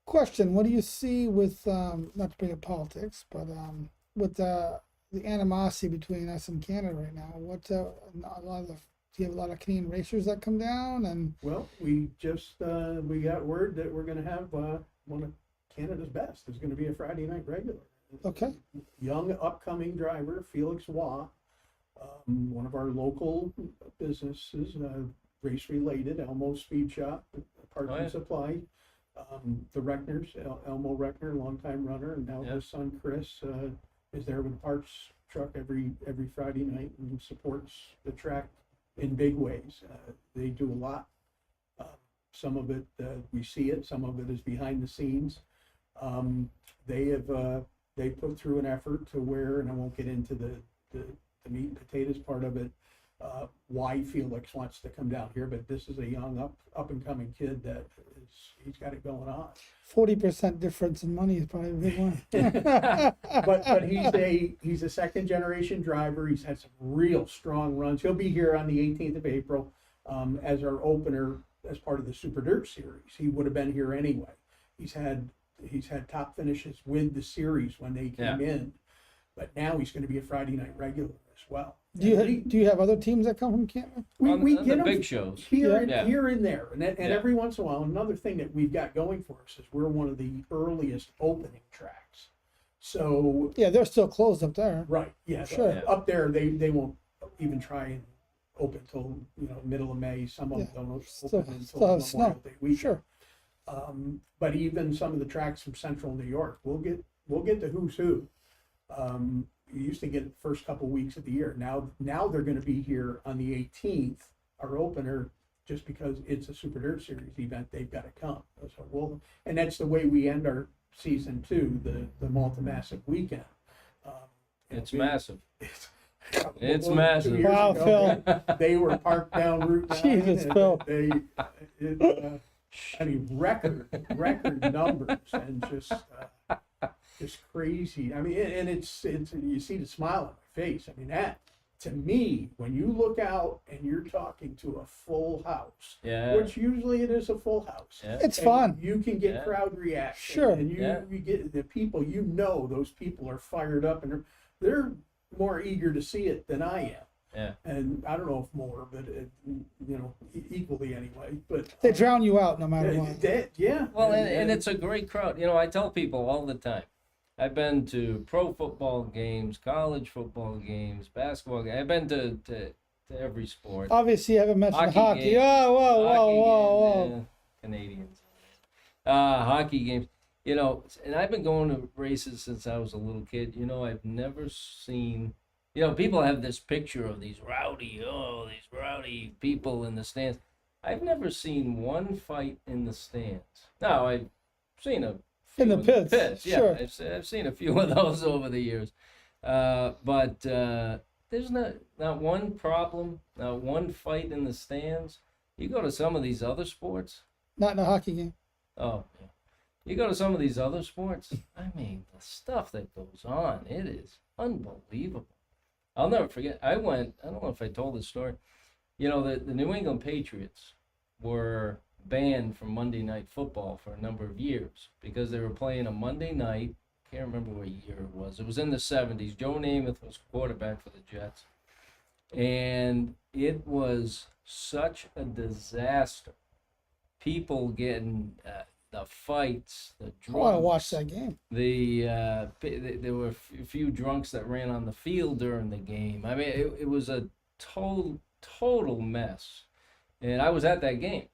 Question: what do you see with not to bring up politics, but with the animosity between us and Canada right now? What do you have a lot of Canadian racers that come down? And Well, we just we got word that we're going to have one of Canada's best. It's going to be a Friday night regular. okay, Young upcoming driver Felix Waugh. One of our local businesses, race related, Elmo Speed Shop, Parts Oh, yeah. and Supply. The Reckners, Elmo Reckner, longtime runner, and now Yeah. his son Chris is there with a parts truck every Friday night and supports the track in big ways. They do a lot. Some of it we see it, some of it is behind the scenes. They put through an effort to where, and I won't get into the meat and potatoes part of it, why Felix wants to come down here, but this is a young up and coming kid that he's got it going on. 40% difference in money is probably a big one. But he's a second generation driver. He's had some real strong runs. He'll be here on the 18th of April as our opener as part of the Super Dirt Series. He would have been here anyway. He's had top finishes with the series when they came in, but now he's going to be a Friday night regular as well. Do you have other teams that come from Canton? We On get the them big shows. here Yeah. here and there, and Yeah. every once in a while. Another thing that we've got going for us is we're one of the earliest opening tracks. So Yeah, they're still closed up there. right, yeah, Sure. Yeah. up there they won't even try and open till middle of May. Some of them Yeah. don't open Still until have Memorial snow. Day weekend. Sure. But even some of the tracks from Central New York, we'll get the who's who. You used to get it the first couple weeks of the year. Now they're going to be here on the 18th, our opener, just because it's a Super Dirt Series event. They've got to come. So and that's the way we end our season too. The Malta Massive weekend. It's massive. It's massive. 2 years Wow, ago, Phil. They were parked down Route 9. Jesus, and Phil. I mean, record numbers and just crazy. I mean, and it's you see the smile on my face. I mean, that to me, when you look out and you're talking to a full house, Yeah. which usually it is a full house. Yeah. It's and fun. You can get Yeah. crowd reaction. Sure. And you Yeah. get the people, those people are fired up and they're more eager to see it than I am. Yeah. And I don't know if more, but equally anyway. But They drown you out no matter what. yeah. Well, and it's a great crowd. I tell people all the time. I've been to pro football games, college football games, basketball games. I've been to every sport. Obviously, you haven't mentioned hockey. games. Oh, whoa, Hockey whoa. games, Canadians. Hockey games. And I've been going to races since I was a little kid. I've never seen. People have this picture of these rowdy people in the stands. I've never seen one fight in the stands. Now, I've seen a few In the pits, Yeah, sure. I've seen a few of those over the years. But there's not one problem, not one fight in the stands. You go to some of these other sports. Not in a hockey game. Oh, yeah. You go to some of these other sports. I mean, the stuff that goes on, it is unbelievable. I'll never forget. I don't know if I told this story. The New England Patriots were banned from Monday Night Football for a number of years because they were playing a Monday night. Can't remember what year it was. It was in the 70s. Joe Namath was quarterback for the Jets. And it was such a disaster. People getting the fights, the I want to drunks. watch that game. There were a few drunks that ran on the field during the game. I mean, it was a total mess. And I was at that game,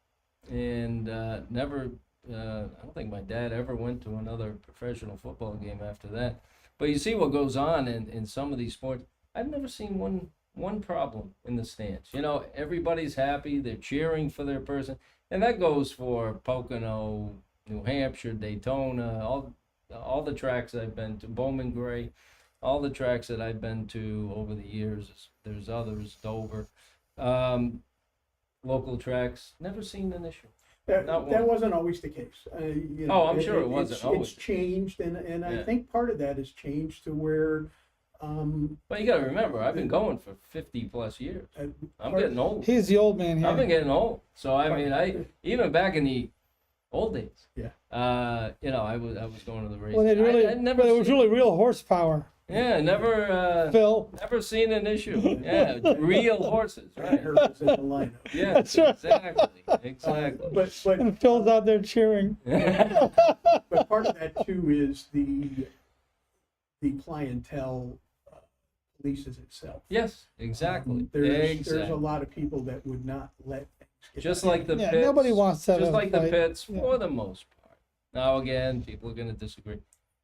and never. I don't think my dad ever went to another professional football game after that. But you see what goes on in some of these sports. I've never seen one problem in the stands. Everybody's happy. They're cheering for their person, and that goes for Pocono, New Hampshire, Daytona, all the tracks I've been to, Bowman Gray, all the tracks that I've been to over the years. There's others, Dover, local tracks. Never seen an issue. That Not one. wasn't always the case. I'm sure it wasn't always. It's changed, and I Yeah. think part of that has changed to where. But you got to remember, I've been going for 50 plus years. I'm getting old. He's the old man I've been here. getting old. So I mean, even back in the old days. Yeah. I was going to the races. When I it was really real horsepower. never seen an issue. Yeah, real horses, I right? heard was in the lineup. Yes, That's right. exactly. But And Phil's out there cheering. but part of that too is the clientele leases itself. Yes, exactly. There's a Exactly. lot of people that would not let things get Just out of like the Yeah, pits. nobody wants to have Just a like the fight. pits, Yeah. for the most part. Now again, people are going to disagree.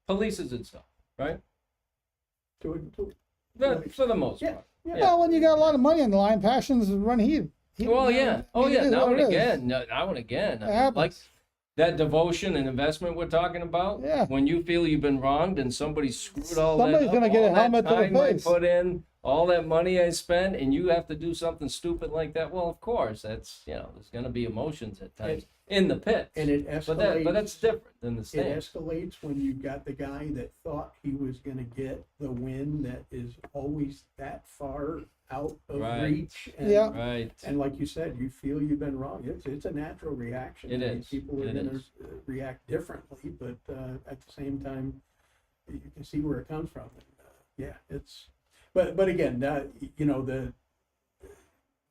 Polices itself, right? to For the most Yeah, part. yeah. Well, when you got a lot of money on the line, passions run heat. Well, yeah. Oh, yeah. Now and again. It Now and again. I mean, happens. like that devotion and investment we're talking about. Yeah. When you feel you've been wronged and somebody screwed all Somebody's that gonna up, get a all that helmet to the time I face. put in, all that money I spent, and you have to do something stupid like that. Well, of course, that's there's going to be emotions at times in the pit. And it escalates. But that's different than the It stand. escalates when you've got the guy that thought he was going to get the win that is always that far out of Right. reach. And, Yeah. Right. And like you said, you feel you've been wrong. It's a natural reaction. It I mean, is. People are It going to is. react differently, but at the same time, you can see where it comes from. And, yeah, it's. But again,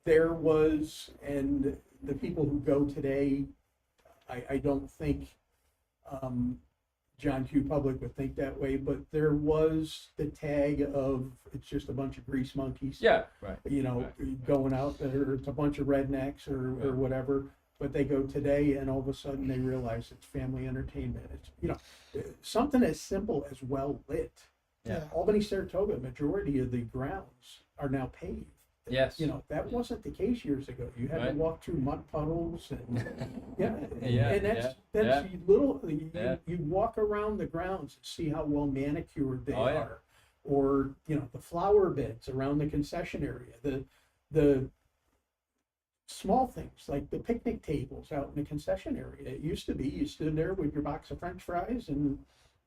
there was, and the people who go today, I don't think John Q. Public would think that way, but there was the tag of it's just a bunch of grease monkeys. Yeah. Right. Going out there, it's a bunch of rednecks or whatever. But they go today, and all of a sudden they realize it's family entertainment. It's something as simple as well lit. Yeah. Albany, Saratoga, majority of the grounds are now paved. Yes. That wasn't the case years ago. You had Right. to walk through mud puddles and Yeah, and that's yeah. you walk around the grounds and see how well manicured they Oh, yeah. are, or the flower beds around the concession area, the small things like the picnic tables out in the concession area. It used to be you stood there with your box of French fries, and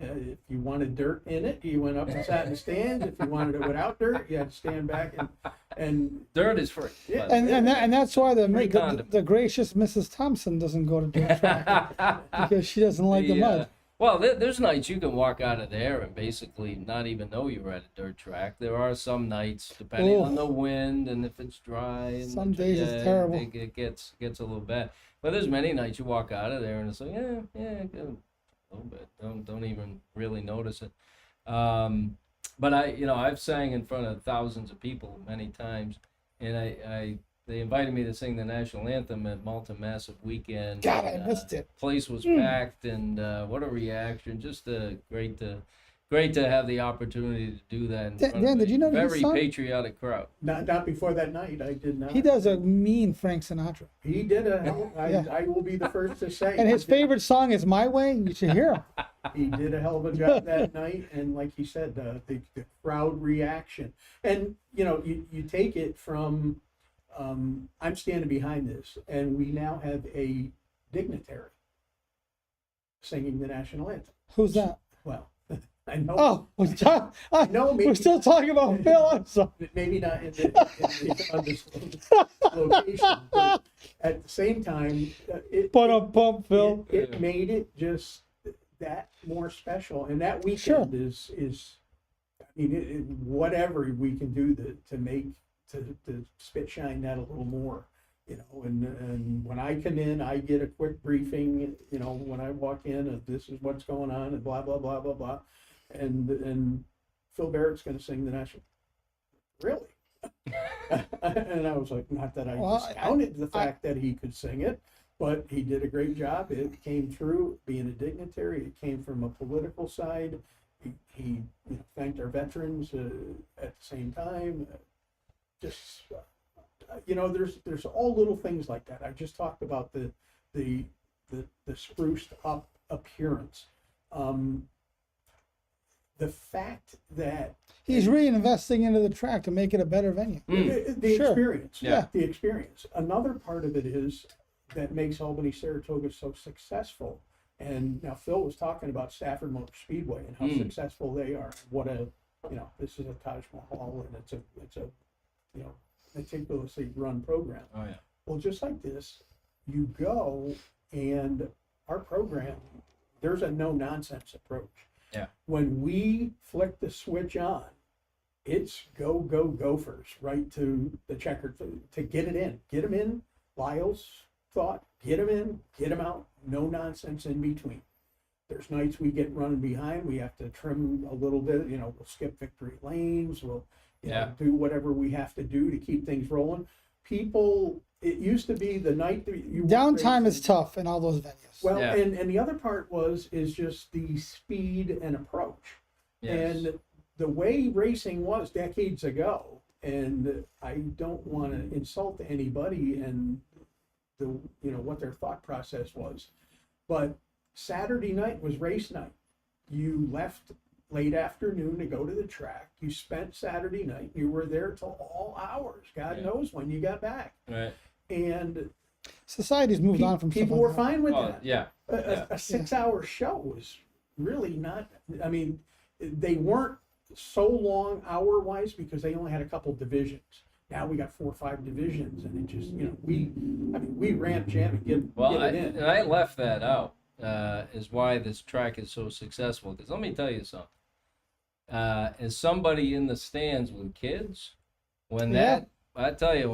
if you wanted dirt in it, you went up and sat in the stands. If you wanted it without dirt, you had to stand back and Dirt is free. Yeah. And that's why Free the condom. gracious Mrs. Thompson doesn't go to dirt track because she doesn't like the mud. Well, there's nights you can walk out of there and basically not even know you're at a dirt track. There are some nights, depending on the wind and if it's dry. And Some days it's terrible. It gets a little bad. But there's many nights you walk out of there and it's like, good. A little bit. Don't even really notice it. But I've sang in front of thousands of people many times, and they invited me to sing the national anthem at Malta Massive Weekend. God, I and, missed it. Place was packed, and what a reaction! Just great to have the opportunity to do that. In front Dan, of did you know that his very son- patriotic crowd? not before that night. I did not. He does a mean Frank Sinatra. He did Yeah. I will be the first to say. And his favorite song is My Way. You should hear him. He did a hell of a job that night, and like he said, the crowd reaction, and you take it from, I'm standing behind this, and we now have a dignitary singing the national anthem. Who's that? Well, I know. Oh, No, we're maybe- still talking about Phil. I'm sorry. Maybe not in the undisclosed location, but at the same time, Pump, Phil. it made it just that more special, and that weekend Sure. is I mean, whatever we can do to make to spit shine that a little more, and when I come in, I get a quick briefing, when I walk in of this is what's going on and blah blah blah blah blah, and Phil Barrett's going to sing the national. Really? And I was like, not that I Well, discounted the fact that he could sing it, but he did a great job. It came through being a dignitary. It came from a political side. He thanked our veterans at the same time. There's all little things like that. I just talked about the spruced up appearance. The fact that He's reinvesting into the track to make it a better venue. the Sure. experience, Yeah. the experience. Another part of it is that makes Albany Saratoga so successful. And now Phil was talking about Stafford Motor Speedway and how successful they are. What this is a Taj Mahal, and it's a meticulously run program. Oh yeah. Well, just like this, you go and our program, there's a no nonsense approach. Yeah. When we flick the switch on, it's go Gophers right to the checkered to get it in, get them in. Lyle's thought, get them in, get them out, no nonsense in between. There's nights we get running behind, we have to trim a little bit, we'll skip victory lanes, we'll you know, Yeah. do whatever we have to do to keep things rolling. People, it used to be the night that you weren't Downtime is racing- tough in all those venues. Well, Yeah. and the other part is just the speed and approach. Yes. And the way racing was decades ago, and I don't want to insult anybody and the, you know, what their thought process was, but Saturday night was race night. You left late afternoon to go to the track. You spent Saturday night. You were there till all hours. God Yeah. knows when you got back. Right. And Society's moved on from people stuff were like that. fine with Well, that. yeah. A, Yeah. a 6 hour show was really not, I mean, they weren't so long hour wise because they only had a couple divisions. Now we got 4 or 5 divisions, and it just, you know, we ramp jam and Well, get it in. and I left that out, is why this track is so successful. Because let me tell you something. As somebody in the stands with kids, when Yeah. that, I tell you,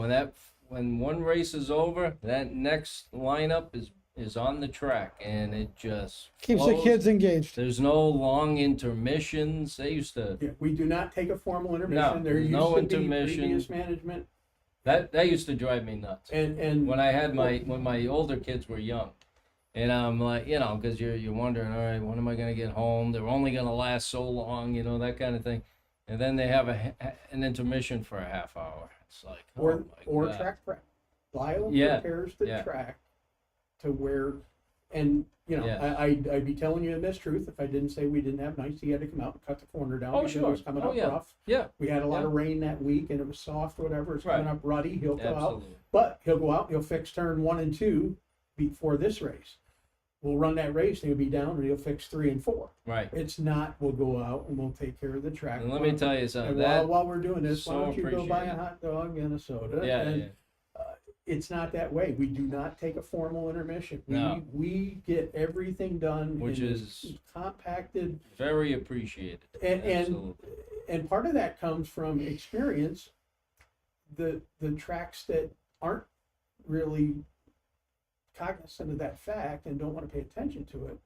when one race is over, that next lineup is on the track, and it just Keeps the flows. kids engaged. There's no long intermissions. They used to Yeah, we do not take a formal intermission. No, There used no to be intermission. previous management, that used to drive me nuts. and When I had when my older kids were young, and I'm like, you know, because you're wondering, all right, when am I gonna get home? They're only gonna last so long, you know, that kind of thing. And then they have an intermission for a half hour. It's like, oh or my God. track prep. Lyle Yeah, prepares the yeah. track to where, and you know, Yeah. I'd be telling you a mistruth if I didn't say we didn't have nights. He had to come out and cut the corner down Oh, because sure. it was coming Oh, up yeah. rough. Yeah, We had a lot Yeah. of rain that week, and it was soft or whatever. It's coming Right. up ruddy. He'll go out, absolutely. but he'll go out. He'll fix turn 1 and 2 before this race. We'll run that race, and he'll be down, and he'll fix 3 and 4. Right. It's not. We'll go out and we'll take care of the track. And let me tell you something. And That while we're doing this, why so don't you go buy a appreciated. hot dog and a soda? yeah, and yeah. it's not that way. We do not take a formal intermission. No. We get everything done, Which in is compacted, very appreciated. and Absolutely. and part of that comes from experience. The tracks that aren't really cognizant of that fact and don't want to pay attention to it,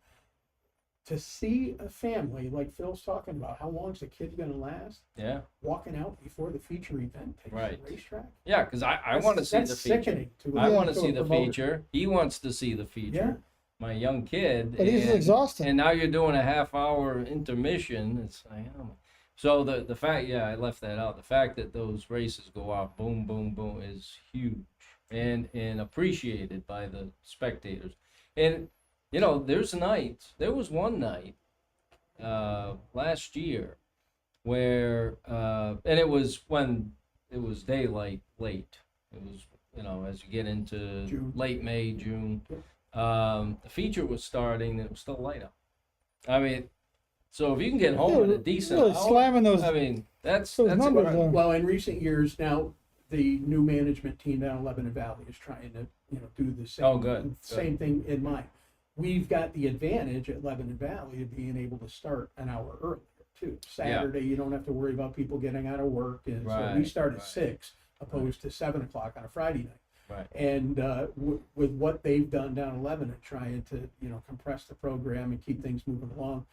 to see a family like Phil's talking about, how long is the kid going to last? Yeah, Walking out before the feature event takes Right. the racetrack. yeah. Because I want to see That's the feature. sickening to I a- want to to see a the promoter. feature. He wants to see the feature. Yeah. My young kid. But he's and- exhausted. And now you're doing a half-hour intermission. It's like, oh my. So the fact, yeah, I left that out. The fact that those races go out, boom, boom, boom, is huge and appreciated by the spectators. And you know, there was one night last year where and it was when it was daylight late. It was, you know, as you get into June. late May, June. The feature was starting and it was still light out. I mean, so if you can get home at a decent Really hour, slamming those. I mean, that's those that's numbers incredible. are- Well, in recent years now, the new management team down in Lebanon Valley is trying to, you know, do the same, Oh, good, same thing in mind. We've got the advantage at Lebanon Valley of being able to start an hour earlier too. Saturday, you don't have to worry about people getting out of work, and so we Right, start at right. 6 opposed to 7 o'clock on a Friday night. Right. And with what they've done down in Lebanon, trying to, you know, compress the program and keep things moving along.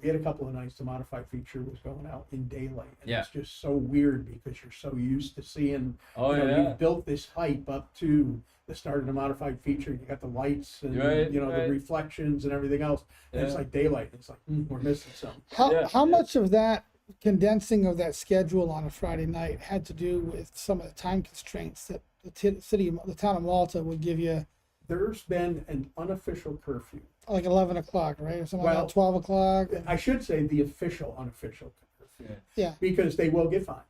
We had a couple of nights the modified feature was going out in daylight, and Yeah. it's just so weird because you're so used to seeing. Oh you know, yeah. You've built this hype up to the start of the modified feature. You got the lights and Right, you know right. the reflections and everything else. And it's Yeah. like daylight. It's like we're missing something. How Yeah, how yeah. much of that condensing of that schedule on a Friday night had to do with some of the time constraints that the town of Malta would give you, There's been an unofficial curfew. like 11 o'clock, right, or something Well, like that, 12 o'clock. I should say the official unofficial curfew. Yeah. Because they will get fined.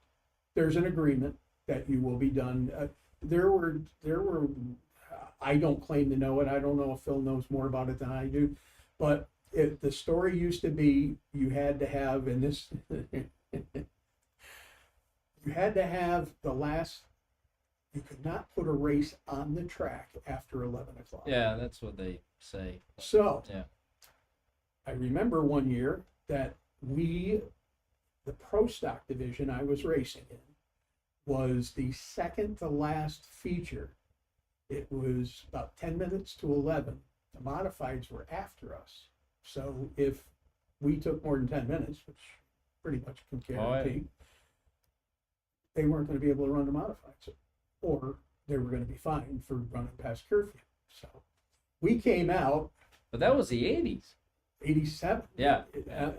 There's an agreement that you will be done. There were. I don't claim to know it. I don't know if Phil knows more about it than I do, but the story used to be you had to have, and this, you had to have the last. You could not put a race on the track after 11 o'clock. Yeah, that's what they say. So, Yeah. I remember one year that the pro stock division I was racing in, was the second to last feature. It was about 10 minutes to 11. The modifieds were after us. So if we took more than 10 minutes, which pretty much can Oh, yeah. guarantee, they weren't gonna be able to run the modifieds, or they were gonna be fined for running past curfew. So we came out But that was the 80s. 87. Yeah.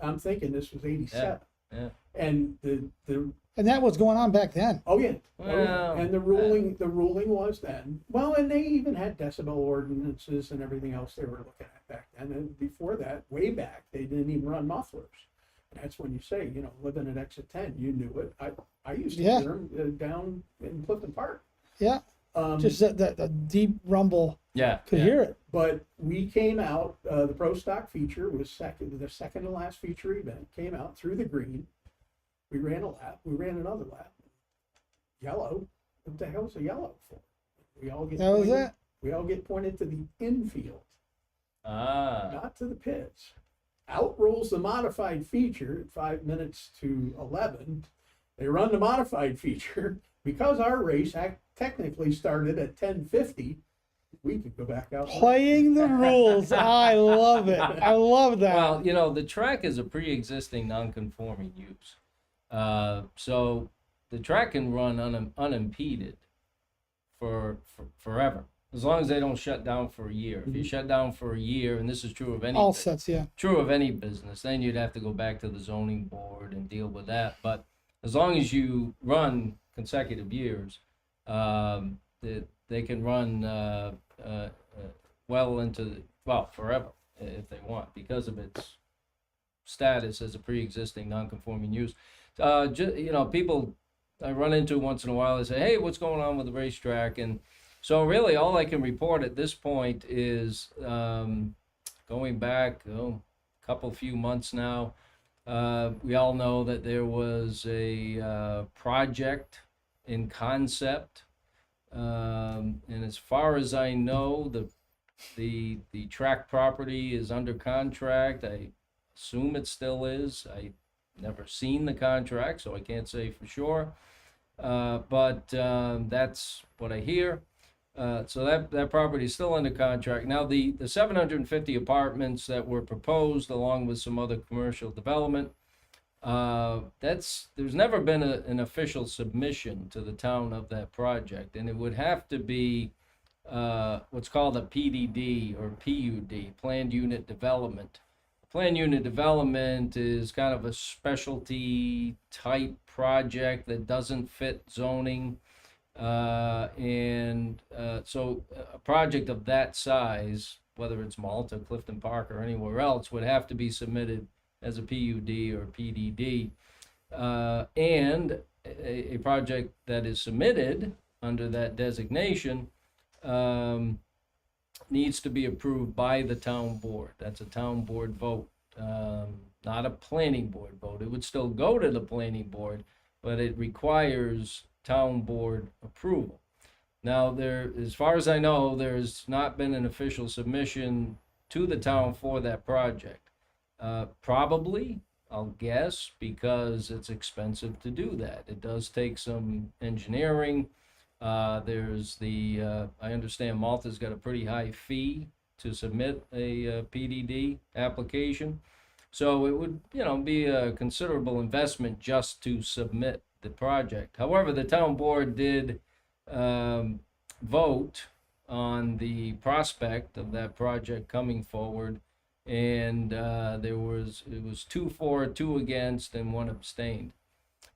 I'm thinking this was 87. Yeah. And the And that was going on back then. oh yeah, Well, and the ruling was then, well, and they even had decibel ordinances and everything else they were looking at back then. And before that, way back, they didn't even run mufflers. And that's when you say, you know, living at exit 10, you knew it. I used to Yeah. hear them down in Clifton Park. Yeah. Just that deep rumble. Yeah. Could yeah. Uh, hear it. But we came out, the Pro Stock feature was the second to last feature event, came out through the green. We ran a lap, we ran another lap. Yellow, what the hell's a yellow for? We all get That was pointed, it. we all get pointed to the infield, Ah. not to the pits. Out rolls the modified feature at 5 minutes to 11. They run the modified feature because our race technically started at 10:50. We could go back out. Playing the rules. I love it. I love that. Well, you know, the track is a pre-existing non-conforming use. So the track can run unimpeded for forever, as long as they don't shut down for a year. If you shut down for a year, and this is true of any All sets, yeah. business, then you'd have to go back to the zoning board and deal with that. But as long as you run consecutive years, they can run well into forever if they want, because of its status as a pre-existing non-conforming use. You know, people I run into once in a while, they say, "Hey, what's going on with the racetrack?" And so really all I can report at this point is going back a few months now. We all know that there was a project in concept, and as far as I know, the track property is under contract. I assume it still is. I never seen the contract, so I can't say for sure. But that's what I hear. So that property is still under contract. Now the 750 apartments that were proposed, along with some other commercial development, there's never been an official submission to the town of that project, and it would have to be what's called a PDD or PUD, Planned Unit Development. Planned Unit Development is kind of a specialty type project that doesn't fit zoning. So a project of that size, whether it's Malta, Clifton Park, or anywhere else, would have to be submitted as a PUD or PDD. And a project that is submitted under that designation needs to be approved by the town board. That's a town board vote, not a planning board vote. It would still go to the planning board, but it requires town board approval. Now, as far as I know, there's not been an official submission to the town for that project. Probably, I'll guess, because it's expensive to do that. It does take some engineering. I understand Malta's got a pretty high fee to submit a PDD application. So it would, be a considerable investment just to submit the project. However, the town board did vote on the prospect of that project coming forward, and it was 2 for, 2 against, and 1 abstained.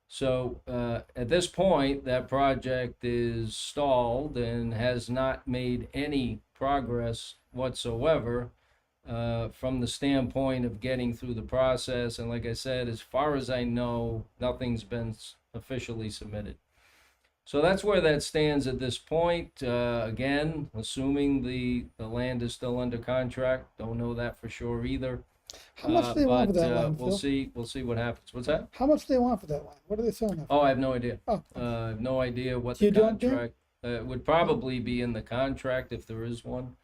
So at this point, that project is stalled and has not made any progress whatsoever from the standpoint of getting through the process. And like I said, as far as I know, nothing's been officially submitted. So that's where that stands at this point. Again, assuming the land is still under contract. Don't know that for sure either. How much do they want for that land, we'll Phil? We'll see what happens. What's that? How much do they want for that land? What are they selling that for? Oh, I have no idea. Oh. I have no idea what Do the you do it, Dan? contract would probably be in the contract if there is one.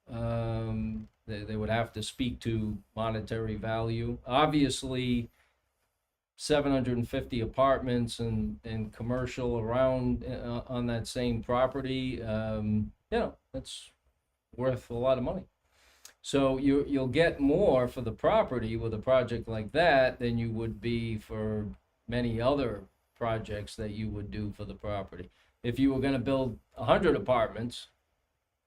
They would have to speak to monetary value. Obviously, 750 apartments and commercial around on that same property, that's worth a lot of money. So you'll get more for the property with a project like that than you would be for many other projects that you would do for the property. If you were gonna build 100 apartments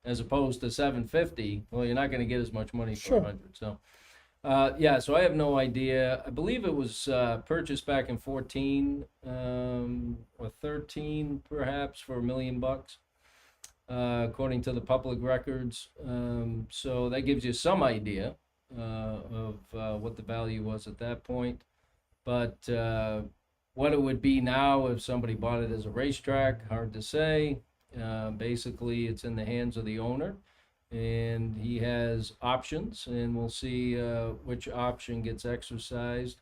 as opposed to 750, well, you're not gonna get as much money for Sure. 100, so. Yeah, so I have no idea. I believe it was purchased back in 14 or 13, perhaps, for $1 million, according to the public records. So that gives you some idea of what the value was at that point. But what it would be now if somebody bought it as a racetrack, hard to say. Basically, it's in the hands of the owner, and he has options, and we'll see which option gets exercised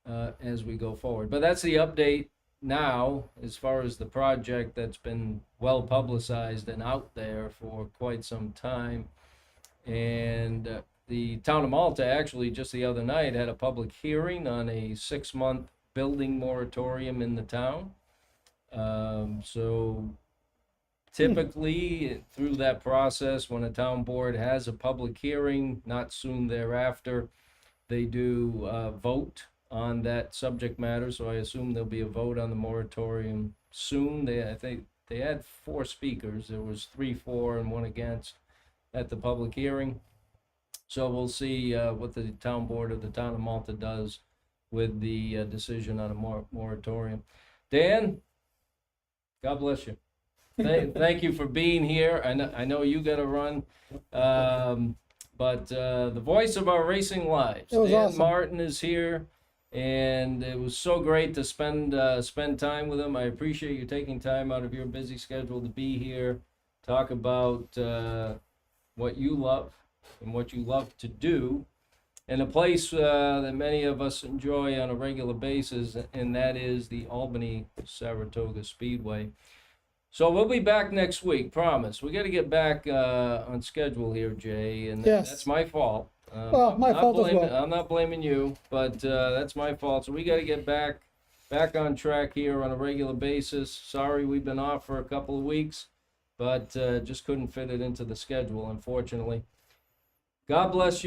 as we go forward. But that's the update now as far as the project that's been well publicized and out there for quite some time. And the town of Malta actually just the other night had a public hearing on a 6-month building moratorium in the town. So typically, through that process, when a town board has a public hearing, not soon thereafter, they do vote on that subject matter. So I assume there'll be a vote on the moratorium soon. I think they had 4 speakers. There was 3 for and 1 against at the public hearing. So we'll see what the town board of the town of Malta does with the decision on a moratorium. Dan, God bless you. Thank you for being here. I know you got to run, but the voice of our racing lives, It was Dan awesome. Martin, is here, and it was so great to spend time with him. I appreciate you taking time out of your busy schedule to be here, talk about what you love and what you love to do, and a place that many of us enjoy on a regular basis, and that is the Albany Saratoga Speedway. So we'll be back next week, promise. We got to get back on schedule here, Jay, and Yes. that's my fault. Well, my I'm not fault as blaming- well. I'm not blaming you, but that's my fault. So we got to get back on track here on a regular basis. Sorry we've been off for a couple of weeks, but just couldn't fit it into the schedule, unfortunately. God bless you.